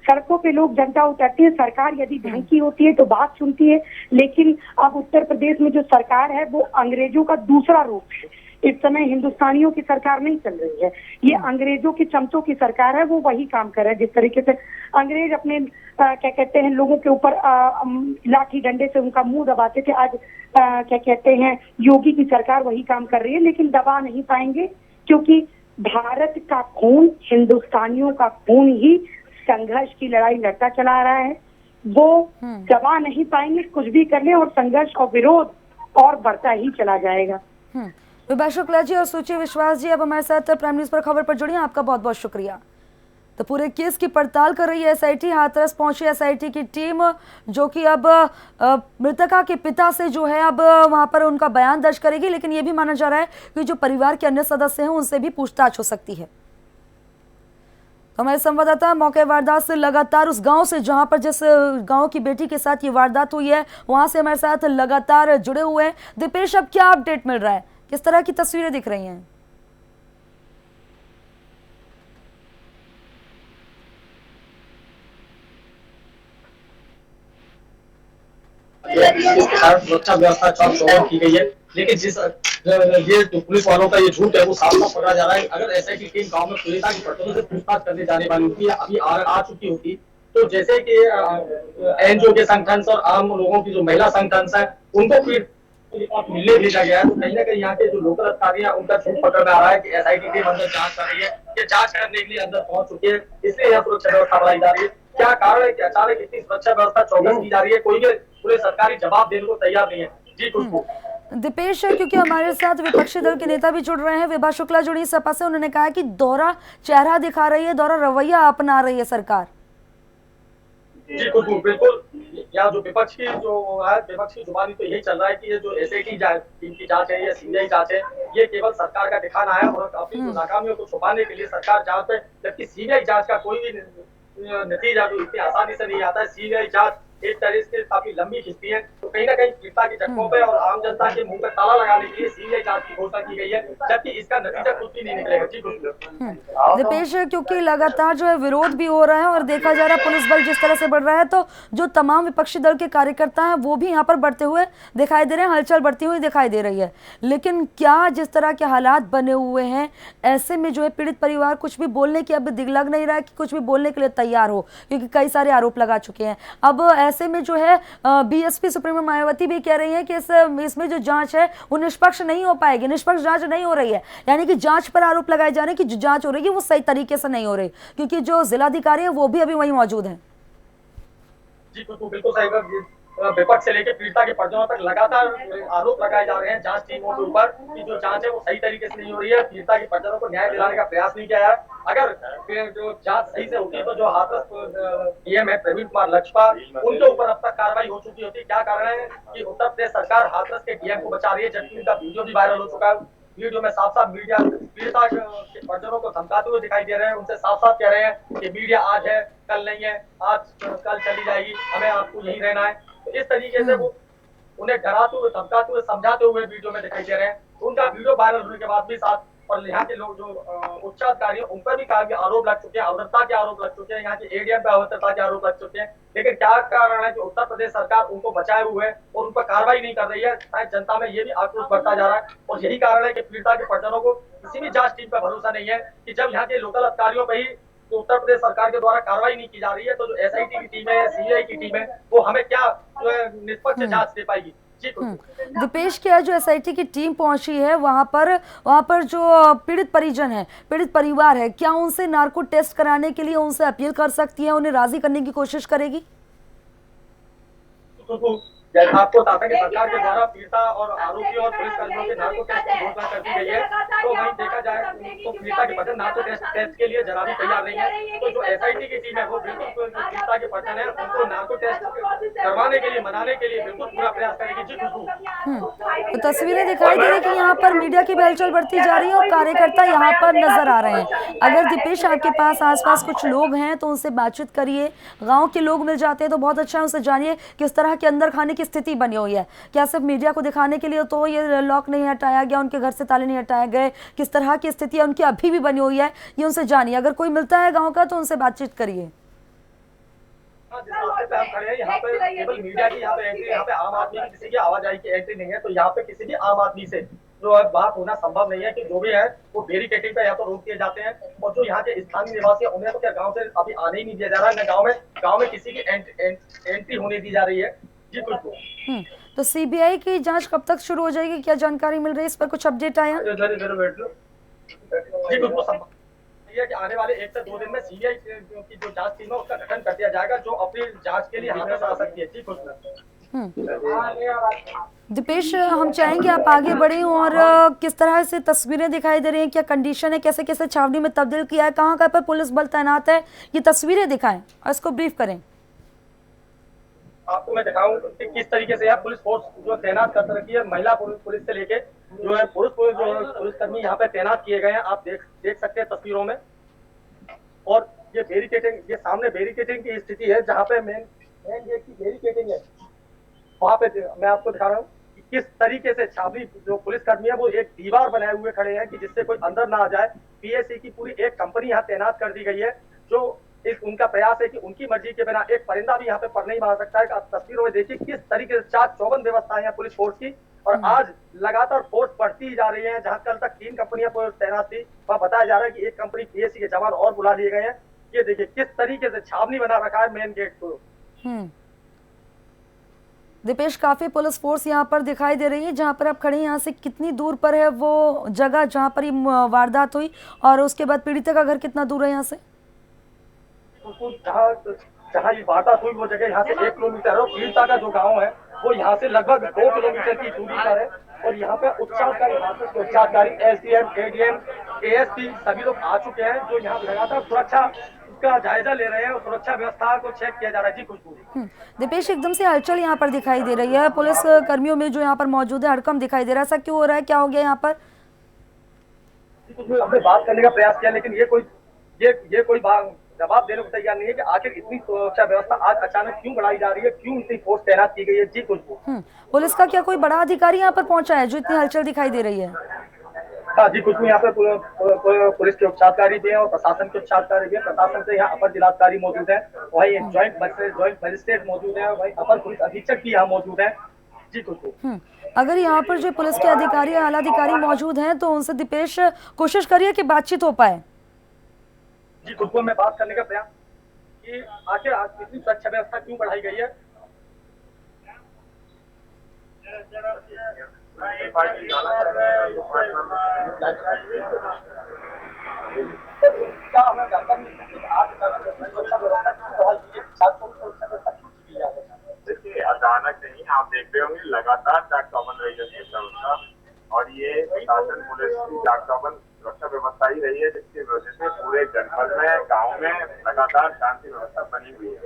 सड़कों पे लोग, जनता उतरती है, सरकार यदि ढंग की होती है तो बात सुनती है, लेकिन अब उत्तर प्रदेश में जो सरकार है वो अंग्रेजों का दूसरा रूप है। इस समय हिंदुस्तानियों की सरकार नहीं चल रही है, ये अंग्रेजों के चमचों की सरकार है। वो वही काम कर रहा है जिस तरीके से अंग्रेज अपने क्या कहते हैं लोगों के ऊपर लाठी डंडे से उनका मुंह दबाते थे, आज क्या कहते हैं योगी की सरकार वही काम कर रही है, लेकिन दबा नहीं पाएंगे क्योंकि भारत का खून, हिंदुस्तानियों का खून ही संघर्ष की लड़ाई लड़ता चला रहा है। वो दबा नहीं पाएंगे, कुछ भी कर ले, और संघर्ष और विरोध और बढ़ता ही चला जाएगा। विभा शुक्ला जी और सुची विश्वास जी अब हमारे साथ प्राइम न्यूज पर खबर पर जुड़ी हैं, आपका बहुत बहुत शुक्रिया। तो पूरे केस की पड़ताल कर रही है एसआईटी, हाथरस पहुंची एसआईटी की टीम जो कि अब मृतका के पिता से जो है अब वहां पर उनका बयान दर्ज करेगी, लेकिन ये भी माना जा रहा है कि जो परिवार के अन्य सदस्य हैं उनसे भी पूछताछ हो सकती है। तो हमारे संवाददाता मौके वारदात से लगातार उस गांव से जहां पर जिस गांव की बेटी के साथ ये वारदात हुई है वहां से हमारे साथ लगातार जुड़े हुए हैं। दीपेश, अब क्या अपडेट मिल रहा है, किस तरह की तस्वीरें दिख रही हैं? इसके कारण सुरक्षा व्यवस्था चौकस की गई है, लेकिन जिस ये जो पुलिस वालों का ये झूठ है वो साफ साफ पकड़ा जा रहा है। अगर एसआईटी टीम गांव में पीड़िता की पटनों से पूछताछ करने जाने वाली होती, अभी आ चुकी होती, तो जैसे कि एनजीओ के संगठन और आम लोगों की जो महिला संगठन है उनको मिलने भेजा गया है, तो कहीं ना कहीं यहाँ के जो लोकल अधिकारी है उनका झूठ पकड़ में आ रहा है कि एसआईटी टीम अंदर जांच कर रही है, ये जांच करने के लिए अंदर पहुंच चुकी है, इसलिए यहाँ सुरक्षा व्यवस्था बढ़ाई जा रही है। क्या कारण है कि अचानक इतनी सुरक्षा व्यवस्था चौकस की जा रही है? कोई भी पूरे सरकारी जवाब देने को तैयार नहीं है। जी खुशबू। दीपेश, क्योंकि हमारे साथ विपक्षी दल के नेता भी जुड़ रहे हैं, विभा शुक्ला जुड़ी सपा से, उन्होंने कहा कि दोहरा चेहरा दिखा रही है, दोहरा रवैया अपना रही है सरकार। जी खुशबू, बिल्कुल। यहाँ जो विपक्ष की जुबानी तो यही चल रहा है कि ये जो एसआईटी टीम की जांच है, ये सीबीआई जांच है, ये केवल सरकार का दिखाना है और अपनी नाकामियों को छुपाने के लिए सरकार जांच पे, जबकि सीबीआई जांच का कोई भी नतीजा जो इतनी आसानी से नहीं आता है। सीबीआई जांच एक तरह से काफी लंबी खिंचती है, तो कहीं ना कहीं पीड़िता की जख्मों पे और आम जनता के मुंह पे ताला लगाने के लिए सीबीआई जांच की घोषणा की गई है, जबकि इसका नतीजा कुछ भी नहीं निकलेगा। जी दीपेश, क्योंकि लगातार जो है विरोध भी हो रहा है और देखा जा रहा है पुलिस बल जिस तरह से बढ़ रहा है, तो जो तमाम विपक्षी दल के कार्यकर्ता हैं वो भी यहाँ पर बढ़ते हुए दिखाई दे रहे हैं, हलचल बढ़ती हुई दिखाई दे रही है। लेकिन क्या जिस तरह के हालात बने हुए हैं, ऐसे में जो है पीड़ित परिवार कुछ भी बोलने की अब लग नहीं रहा है कि कुछ भी बोलने के लिए तैयार हो, क्योंकि कई सारे आरोप लगा चुके हैं। अब ऐसे में जो है बीएसपी सुप्रीमो मायावती भी कह रही है कि इसमें जो जांच है वो निष्पक्ष नहीं हो पाएगी, निष्पक्ष जांच नहीं हो रही है, यानी कि जांच पर आरोप लगाए जा रहे हैं कि जो जांच हो रही है वो सही तरीके से नहीं हो रही, क्योंकि जो जिलाधिकारी है वो भी अभी वहीं मौजूद है। जी बिल्कुल सही। विपक्ष से लेकर पीड़िता के परिजनों तक लगातार आरोप लगाए जा रहे हैं जांच टीमों के ऊपर कि जो जांच है वो सही तरीके से नहीं हो रही है, पीड़िता के परिजनों को न्याय दिलाने का प्रयास नहीं किया है। अगर जो जांच सही से होती तो जो हाथरस डीएम है प्रवीण कुमार लक्ष्पा, उनके ऊपर अब तक कार्रवाई हो चुकी होती। क्या कारण है कि उत्तर प्रदेश सरकार हाथरस के डीएम को बचा रही है, जबकि उनका वीडियो भी वायरल हो चुका है। वीडियो में साफ साफ मीडिया पीड़िता के परिजनों को धमकाते हुए दिखाई दे रहे हैं, उनसे साफ साफ कह रहे हैं कि मीडिया आज है कल नहीं है, आज कल चली जाएगी, हमें आपको यहीं रहना है। इस तरीके से वो उन्हें डराते हुए धमकाते हुए समझाते हुए वीडियो में दिखाई दे रहे हैं। उनका वीडियो वायरल होने के बाद भी साथ और यहाँ के लोग जो उच्च अधिकारी उन पर भी काफी आरोप लग चुके हैं, अभद्रता के आरोप लग चुके हैं, यहाँ के एडीएम पे अभद्रता के आरोप लग चुके हैं। लेकिन क्या कारण है कि उत्तर प्रदेश सरकार उनको बचाए हुए है और उन पर कार्रवाई नहीं कर रही है? शायद जनता में ये भी आक्रोश बढ़ता जा रहा है और यही कारण है कि पीड़िता के परिजनों को किसी भी जांच टीम पर भरोसा नहीं है कि जब यहाँ के लोकल अधिकारियों पर ही तो उत्तर प्रदेश सरकार के द्वारा कार्रवाई नहीं की जा रही है, तो जो एसआईटी की टीम है या सीबीआई की टीम है वो हमें क्या जो है निष्पक्ष जांच दे पाएगी? दीपेश, क्या जो एसआईटी की टीम पहुंची है वहां पर जो पीड़ित परिजन है, पीड़ित परिवार है, क्या उनसे नार्को टेस्ट कराने के लिए उनसे अपील कर सकती है, उन्हें राजी करने की कोशिश करेगी? आपको बता दें कि सरकार के द्वारा पीड़िता और आरोपी और पुलिस कर्मियों के नार्को टेस्ट की घोषणा कर दी गई है, तो वहीं देखा जाए तो पीड़िता के परिजन नार्को टेस्ट के लिए जरा भी तैयार नहीं है। तो जो एसआईटी की टीम है वो बिल्कुल पीड़िता के परिजन है उनको नार्को टेस्ट करवाने के लिए, मनाने के लिए बिल्कुल पूरा प्रयास करेगी। जी खुशबू, तो तस्वीरें दिखाई दे रही कि यहाँ पर मीडिया की हलचल बढ़ती जा रही है और कार्यकर्ता यहाँ पर नजर आ रहे हैं। अगर दीपेश आपके पास आसपास कुछ लोग हैं तो उनसे बातचीत करिए, गाँव के लोग मिल जाते हैं तो बहुत अच्छा है, उनसे जानिए किस तरह के अंदर खाने की स्थिति बनी हुई है। क्या सिर्फ मीडिया को दिखाने के लिए तो ये लॉक नहीं हटाया गया, उनके घर से ताले नहीं हटाए गए, किस तरह की स्थिति है उनकी अभी भी बनी हुई है, ये उनसे जानिए। अगर कोई मिलता है गांव का तो उनसे बातचीत करिए। जिस रास्ते पे हम खड़े हैं यहाँ पे केवल मीडिया की यहाँ पे एंट्री, यहाँ पे आम आदमी की किसी की आवाजाही की एंट्री नहीं है, तो यहाँ पे किसी भी आम आदमी से जो है बात होना संभव नहीं है कि जो भी है वो बैरिकेडिंग पे या तो रोक दिए जाते हैं। और जो यहाँ के स्थानीय निवासी है उन्हें तो क्या गाँव से अभी आने ही नहीं दिया जा रहा है, न गाँव में किसी की एंट्री होने दी जा रही है। जी बिल्कुल। तो सीबीआई की जांच कब तक शुरू हो जाएगी, क्या जानकारी मिल रही है, इस पर कुछ अपडेट आया? जी बिल्कुल कि आने वाले 1 से 2 दिन में सीबीआई की जो जांच टीम है उसका गठन कर दिया जाएगा, जो अपनी जांच के लिए हाथरस आ सकती है। जी दीपेश, हम चाहेंगे आप आगे बढ़ें और किस तरह से तस्वीरें दिखाई दे रही हैं, क्या कंडीशन है, कैसे कैसे छावनी में तब्दील किया है, कहाँ पर पुलिस बल तैनात है, ये तस्वीरें दिखाएं और इसको ब्रीफ करें। आपको मैं दिखाऊं कि किस तरीके से यहाँ पुलिस फोर्स जो तैनात कर रखी है, महिला पुलिस से लेके जो है पुलिसकर्मी यहाँ पे तैनात किए गए हैं, आप देख सकते हैं तस्वीरों में। और ये बैरिकेडिंग, ये सामने बैरिकेडिंग की स्थिति है जहाँ पे मेन गेट की बैरिकेडिंग है, वहाँ पे मैं आपको दिखा रहा हूँ कि किस तरीके से छावनी जो पुलिसकर्मी है वो एक दीवार बनाए हुए खड़े हैं कि जिससे कोई अंदर ना आ जाए। पीएसी की पूरी एक कंपनी यहाँ तैनात कर दी गई है, जो उनका प्रयास है कि उनकी मर्जी के बिना एक परिंदा भी यहाँ पे पर नहीं मार सकता है। आप तस्वीरों में देखिए किस तरीके से 4 चौबंद व्यवस्था है पुलिस फोर्स की, और आज लगातार फोर्स बढ़ती ही जा रही है। जहाँ कल तक 3 कंपनियां तैनात थी, वहाँ बताया जा रहा है कि एक कंपनी पीएसी के जवान और बुला लिए गए हैं। ये देखिए किस तरीके से छावनी बना रखा है मेन गेट को। दीपेश, काफी पुलिस फोर्स यहाँ पर दिखाई दे रही है। जहाँ पर आप खड़े हैं यहाँ से कितनी दूर पर है वो जगह जहाँ पर ये वारदात हुई, और उसके बाद पीड़िता का घर कितना दूर है यहाँ से? जहाँ ये वारदात हुई वो जगह यहाँ से 1 किलोमीटर है, और पीड़िता का जो गाँव है वो यहाँ से लगभग 2 किलोमीटर की दूरी पर है। और यहाँ पे उपचारकारी एसडीएम, एडीएम, एएसपी सभी लोग आ चुके हैं, जो यहाँ लगातार सुरक्षा का जायजा ले रहे हैं और सुरक्षा व्यवस्था को चेक किया जा रहा है। जी खुशबू। दीपेश, एकदम से हलचल यहाँ पर दिखाई दे रही है, पुलिस कर्मियों में जो यहाँ पर मौजूद है हड़कंप दिखाई दे रहा है। ऐसा क्यों हो रहा है, क्या हो गया यहाँ पर? हमने बात करने का प्रयास किया, लेकिन ये कोई जवाब देने को तैयार नहीं है कि आखिर इतनी सुरक्षा व्यवस्था आज अचानक क्यों बढ़ाई जा रही है, क्यों इतनी फोर्स तैनात की गई है। जी खुशबू। पुलिस का क्या कोई बड़ा अधिकारी यहाँ पर पहुंचा है जो इतनी हलचल दिखाई दे रही है? हाँ जी खुशबू, यहाँ पे पुलिस के उपचारकारी भी हैं और प्रशासन के उपचारकारी भी हैं। प्रशासन से यहाँ अपर जिलाधिकारी मौजूद है, वही ज्वाइंट मजिस्ट्रेट मौजूद है, वही अपर पुलिस अधीक्षक भी यहाँ मौजूद है। जी खुशबू। अगर यहाँ पर जो पुलिस के अधिकारी या आला अधिकारी मौजूद हैं तो उनसे दीपेश कोशिश करिए कि बातचीत हो पाए। जी खुशबू, मैं बात करने का प्रयास कि आखिर इतनी सुरक्षा व्यवस्था क्यों बढ़ाई गई है। देखिए अचानक नहीं, आप देख रहे होंगे लगातार चाक चौबंद रही है व्यवस्था, और ये शासन पुलिस की चाक चौबंद सुरक्षा व्यवस्था ही रही है, जिसकी वजह से पूरे जनपद में, गांव में लगातार शांति व्यवस्था बनी हुई है।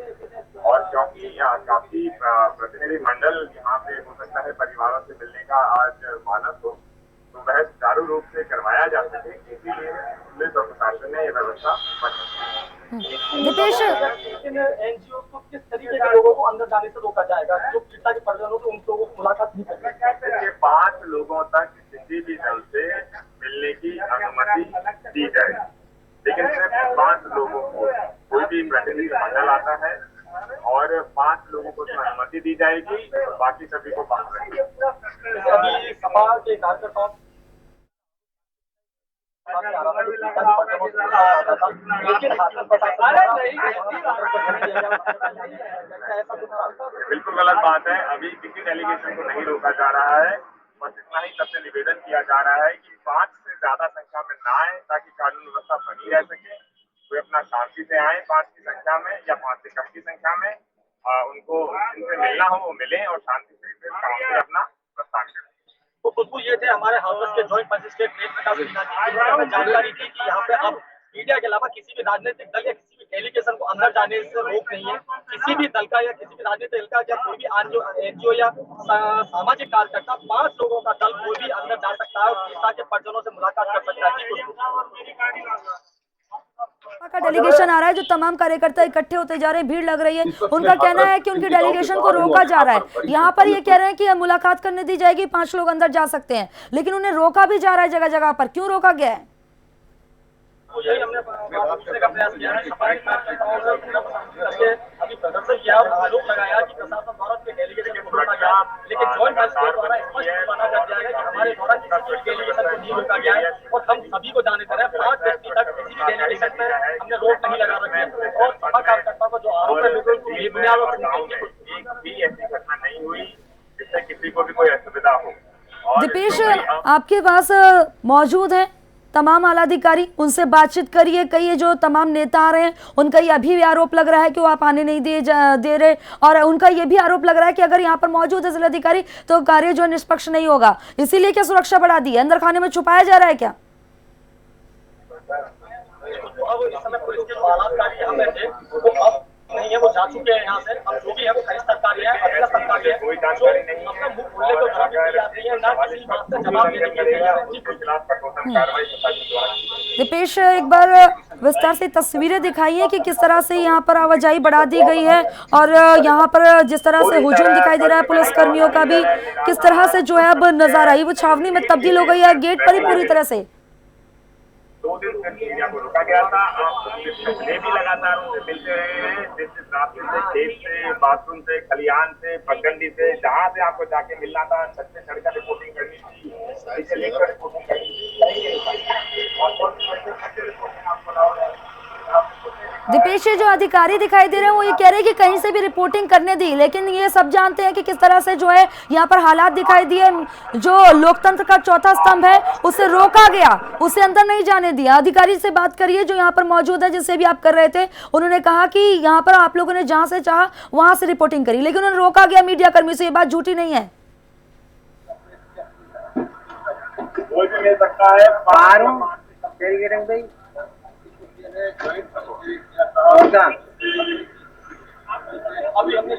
और क्योंकि यहाँ काफी प्रतिनिधि मंडल यहाँ पे हो सकता है परिवारों से मिलने का आज मानस हो, तो वह सुचारू रूप से करवाया जा सके, इसीलिए पुलिस और प्रशासन ने ये व्यवस्था बनाई। दीपेश, एनजीओ को किस तरीके के लोगों को अंदर जाने से रोका जाएगा जो पीड़िता के परिजनों से उन लोगों को मुलाकात नहीं करेंगे? 5 लोगों तक किसी भी दल से मिलने की अनुमति दी जाए, लेकिन सिर्फ 5 लोगों को, कोई भी प्रतिनिधि मंडल आता है और 5 लोगों को अनुमति दी जाएगी, बाकी सभी को बाहर रखेंगे। अभी सपा के कार्यकर्ताओं बिल्कुल गलत बात है। अभी किसी डेलीगेशन को नहीं रोका जा रहा है, बस इतना ही सबसे निवेदन किया जा रहा है कि 5 से ज्यादा संख्या में ना आए, ताकि कानून व्यवस्था बनी रह सके। कोई अपना शांति से आए 5 की संख्या में या 5 से कम की संख्या में, उनको जिनसे मिलना हो वो मिले और शांति से फिर काउंसिल अपना प्रस्थान करें। तो खुशबू, ये थे हमारे हाउस के ज्वाइंट मजिस्ट्रेट प्रकाश मीणा जी, जानकारी दी कि यहाँ पे अब मीडिया के अलावा किसी भी राजनीतिक दल या किसी भी डेलीगेशन को अंदर जाने से रोक नहीं है। किसी भी दल का या किसी भी राजनीतिक दल का या कोई भी एनजीओ या सामाजिक कार्यकर्ता 5 लोगों का दल कोई भी अंदर जा सकता है और पीड़िता के परिजनों से मुलाकात कर सकता है। का डेलीगेशन आ रहा है, जो तमाम कार्यकर्ता इकट्ठे होते जा रहे हैं, भीड़ लग रही है। उनका कहना है कि उनकी डेलीगेशन को रोका जा रहा है। यहाँ पर ये कह रहे हैं कि मुलाकात करने दी जाएगी, 5 लोग अंदर जा सकते हैं, लेकिन उन्हें रोका भी जा रहा है जगह जगह पर। क्यों रोका गया है? तो यही हमने पूछने का प्रयास किया है। सफाई कार्यकर्ताओं से अभी प्रदर्शन किया और आरोप लगाया कि प्रशासन द्वारा के डेलीगेशन को रोका गया, लेकिन जॉइंट मजिस्ट्रेट द्वारा स्पष्ट माना कर दिया गया कि हमारे द्वारा किसी भी डेलीगेशन को नहीं रोका गया है और हम सभी को जाने दे रहे हैं। 5 व्यक्ति तक किसी भी डेलीगेशन में हमने रोक नहीं लगा रखी है। और सभा कार्यकर्ता को जो आरोप है बिल्कुल बेबुनियाद और एक भी ऐसी घटना नहीं हुई जिससे किसी को भी कोई असुविधा हो। दीपेश, आपके पास मौजूद है तमाम आला अधिकारी, उनसे बातचीत करिए। कई जो तमाम नेता आ रहे हैं उनका ये अभी भी आरोप लग रहा है कि वो आप आने नहीं दे रहे, और उनका ये भी आरोप लग रहा है कि अगर यहाँ पर मौजूद है जिलाधिकारी तो कार्य जो निष्पक्ष नहीं होगा। इसीलिए क्या सुरक्षा बढ़ा दी है? अंदर खाने में छुपाया जा रहा है क्या? अब इस समय पुलिस के जो आलाधिकारी यहाँ पे थे वो अब नहीं है, वो जा चुके हैं यहाँ से। अब जो भी है वो खरीद अधिकारी है, अगला सरकार है, कोई जानकारी नहीं अपना मुंह खोलने को उठाने के लिए आती है, ना किसी बात का जवाब देने के लिए आती है। उसके खिलाफ कठोर कार्रवाई प्रशासन द्वारा की जाएगी। दीपेश, एक बार विस्तार से तस्वीरें दिखाइए कि किस तरह से यहाँ पर आवाजाही बढ़ा दी गई है और यहाँ पर जिस तरह से हुजूम दिखाई दे रहा है पुलिस कर्मियों का भी, किस तरह से जो है अब नजारा वो छावनी में तब्दील हो गई है गेट पर ही पूरी तरह से। 2 दिन से मीडिया को रोका गया था। पहले भी लगातार उनसे मिलते रहे हैं, जैसे रास्ते से, खेत से, बाथरूम से, खलिहान से, पगडंडी से, जहाँ से आपको जाके मिलना था, छत से चढ़कर रिपोर्टिंग करनी थी, इसे लेकर रिपोर्टिंग करनी थी और आपको दीपेश, जो अधिकारी दिखाई दे रहे हैं वो ये कह रहे हैं कि कहीं से भी रिपोर्टिंग करने दी, लेकिन ये सब जानते हैं कि किस तरह से जो है यहाँ पर हालात दिखाई दिए। जो लोकतंत्र का चौथा स्तंभ है उसे रोका गया, उसे अंदर नहीं जाने दिया। अधिकारी से बात करिए जो यहाँ पर मौजूद है, जिससे भी आप कर रहे थे। उन्होंने कहा कि यहाँ पर आप लोगों ने जहाँ से चाहा वहां से रिपोर्टिंग करी, लेकिन उन्होंने रोका गया मीडिया कर्मी से। ये बात झूठी नहीं है। कोई भी मिल सकता है। अभी हमने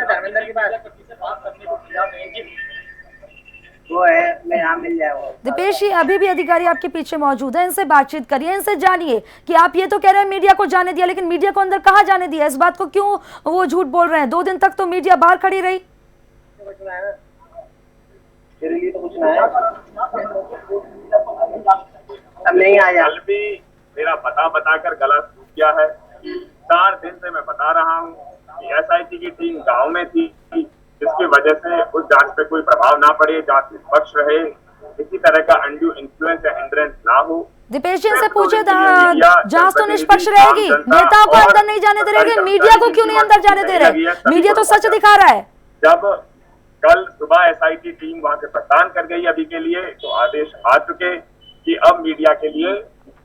धर्मेंद्र की बात वो है, मैं यहाँ मिल जाऊंगा। दीपेश जी, अभी भी अधिकारी आपके पीछे मौजूद है, इनसे बातचीत करिए, इनसे जानिए कि आप ये तो कह रहे हैं मीडिया को जाने दिया, लेकिन मीडिया को अंदर कहाँ जाने दिया? इस बात को क्यों वो झूठ बोल रहे हैं? 2 दिन तक तो मीडिया बाहर खड़ी रही। अब नहीं आया। कल भी मेरा बताकर गला सूख गया है। 4 दिन से मैं बता रहा हूँ कि SIT की टीम गांव में थी, जिसकी वजह से उस जांच पे कोई प्रभाव ना पड़े, जांच निष्पक्ष रहे, किसी तरह का अनड्यू इन्फ्लुएंस या हिंड्रेंस ना हो। दीपेश जी से पूछे, जांच तो निष्पक्ष रहेगी, नेताओं को अंदर नहीं जाने दे रहे, मीडिया को क्यों नहीं अंदर जाने दे रहे? मीडिया तो सच दिखा रहा है। जब कल सुबह SIT टीम वहां से प्रस्थान कर गई अभी के लिए, तो आदेश आ चुके कि अब मीडिया के लिए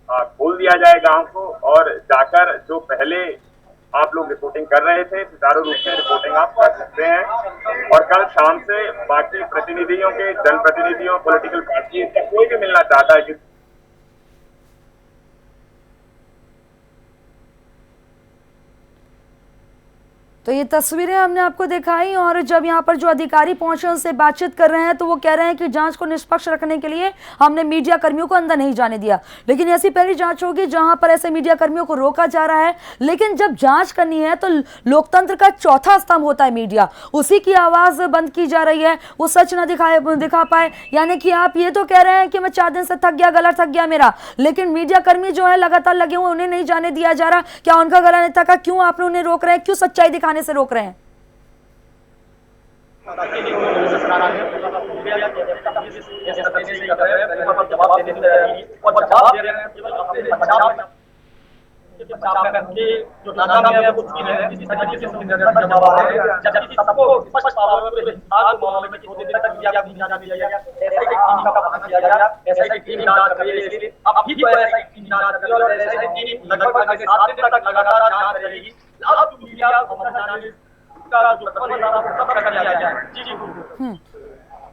खोल दिया जाए गांव को, और जाकर जो पहले आप लोग रिपोर्टिंग कर रहे थे सुचारू रूप से रिपोर्टिंग आप कर सकते हैं। और कल शाम से बाकी प्रतिनिधियों के, जनप्रतिनिधियों, पॉलिटिकल पार्टी से कोई भी मिलना चाहता है तो ये तस्वीरें हमने आपको दिखाई, और जब यहाँ पर जो अधिकारी पहुंचे उनसे बातचीत कर रहे हैं तो वो कह रहे हैं कि जांच को निष्पक्ष रखने के लिए हमने मीडिया कर्मियों को अंदर नहीं जाने दिया। लेकिन ऐसी पहली जांच होगी जहां पर ऐसे मीडिया कर्मियों को रोका जा रहा है। लेकिन जब जांच करनी है तो लोकतंत्र का चौथा स्तंभ होता है मीडिया, उसी की आवाज बंद की जा रही है, वो सच न दिखा पाए। यानी कि आप ये तो कह रहे हैं कि मैं 4 दिन से थक गया, गला थक गया मेरा, लेकिन मीडिया कर्मी जो है लगातार लगे हुए, उन्हें नहीं जाने दिया जा रहा। क्या उनका गला नहीं थका? क्यों आपने उन्हें रोक रहे हैं? क्यों सच्चाई दिखाने से रोक रहे हैं?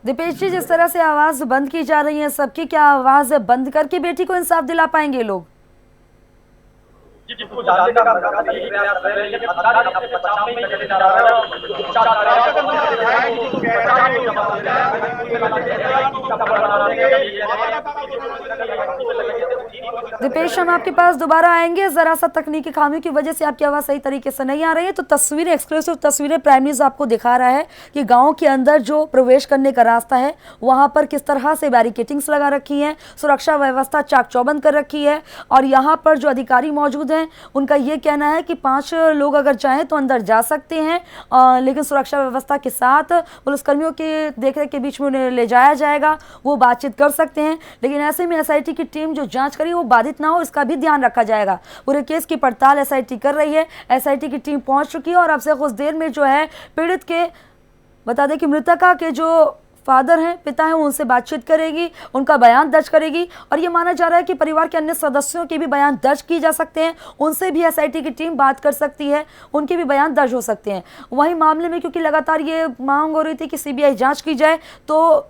दीपेश जी, जिस तरह से आवाज बंद की जा रही है सबकी, क्या आवाज बंद करके बेटी को इंसाफ दिला पाएंगे लोग? दीपेश, हम आपके पास दोबारा आएंगे। जरा सा तकनीकी खामियों की वजह से आपकी आवाज़ सही तरीके से नहीं आ रही है। तो तस्वीरें, एक्सक्लूसिव तस्वीरें प्राइम न्यूज़ आपको दिखा रहा है कि गांव के अंदर जो प्रवेश करने का रास्ता है वहां पर किस तरह से बैरिकेटिंग्स लगा रखी हैं, सुरक्षा व्यवस्था चाक चौबंद कर रखी है। और यहाँ पर जो अधिकारी मौजूद हैं उनका ये कहना है कि 5 लोग अगर चाहें तो अंदर जा सकते हैं, लेकिन सुरक्षा व्यवस्था के साथ पुलिसकर्मियों के देखरेख के बीच में उन्हें ले जाया जाएगा, वो बातचीत कर सकते हैं। लेकिन ऐसे में SIT की टीम जो जाँच करी वो बाधित ना हो, इसका भी ध्यान रखा जाएगा। पूरे केस की पड़ताल SIT कर रही है। SIT की टीम पहुंच चुकी है और अब से कुछ देर में जो है पीड़ित के, बता दें कि मृतका के जो फादर हैं, पिता हैं, उनसे बातचीत करेगी, उनका बयान दर्ज करेगी। और ये माना जा रहा है कि परिवार के अन्य सदस्यों के भी बयान दर्ज की जा सकते हैं, उनसे भी SIT की टीम बात कर सकती है, उनके भी बयान दर्ज हो सकते हैं। वहीं मामले में क्योंकि लगातार ये मांग हो रही थी कि CBI जांच की जाए, तो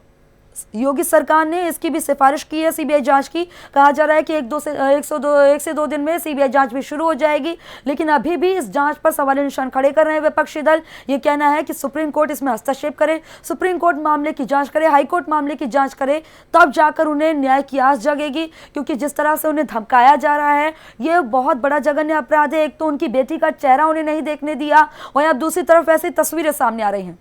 योगी सरकार ने इसकी भी सिफारिश की है सीबीआई जांच की। कहा जा रहा है कि 1 से 2 दिन में सीबीआई जांच भी शुरू हो जाएगी, लेकिन अभी भी इस जांच पर सवालिया निशान खड़े कर रहे हैं विपक्षी दल। ये कहना है कि सुप्रीम कोर्ट इसमें हस्तक्षेप करे, सुप्रीम कोर्ट मामले की जांच करे, हाई कोर्ट मामले की जांच करे, तब जाकर उन्हें न्याय की आस जगेगी। क्योंकि जिस तरह से उन्हें धमकाया जा रहा है ये बहुत बड़ा जघन्य अपराध है। एक तो उनकी बेटी का चेहरा उन्हें नहीं देखने दिया और अब दूसरी तरफ ऐसी तस्वीरें सामने आ रही हैं।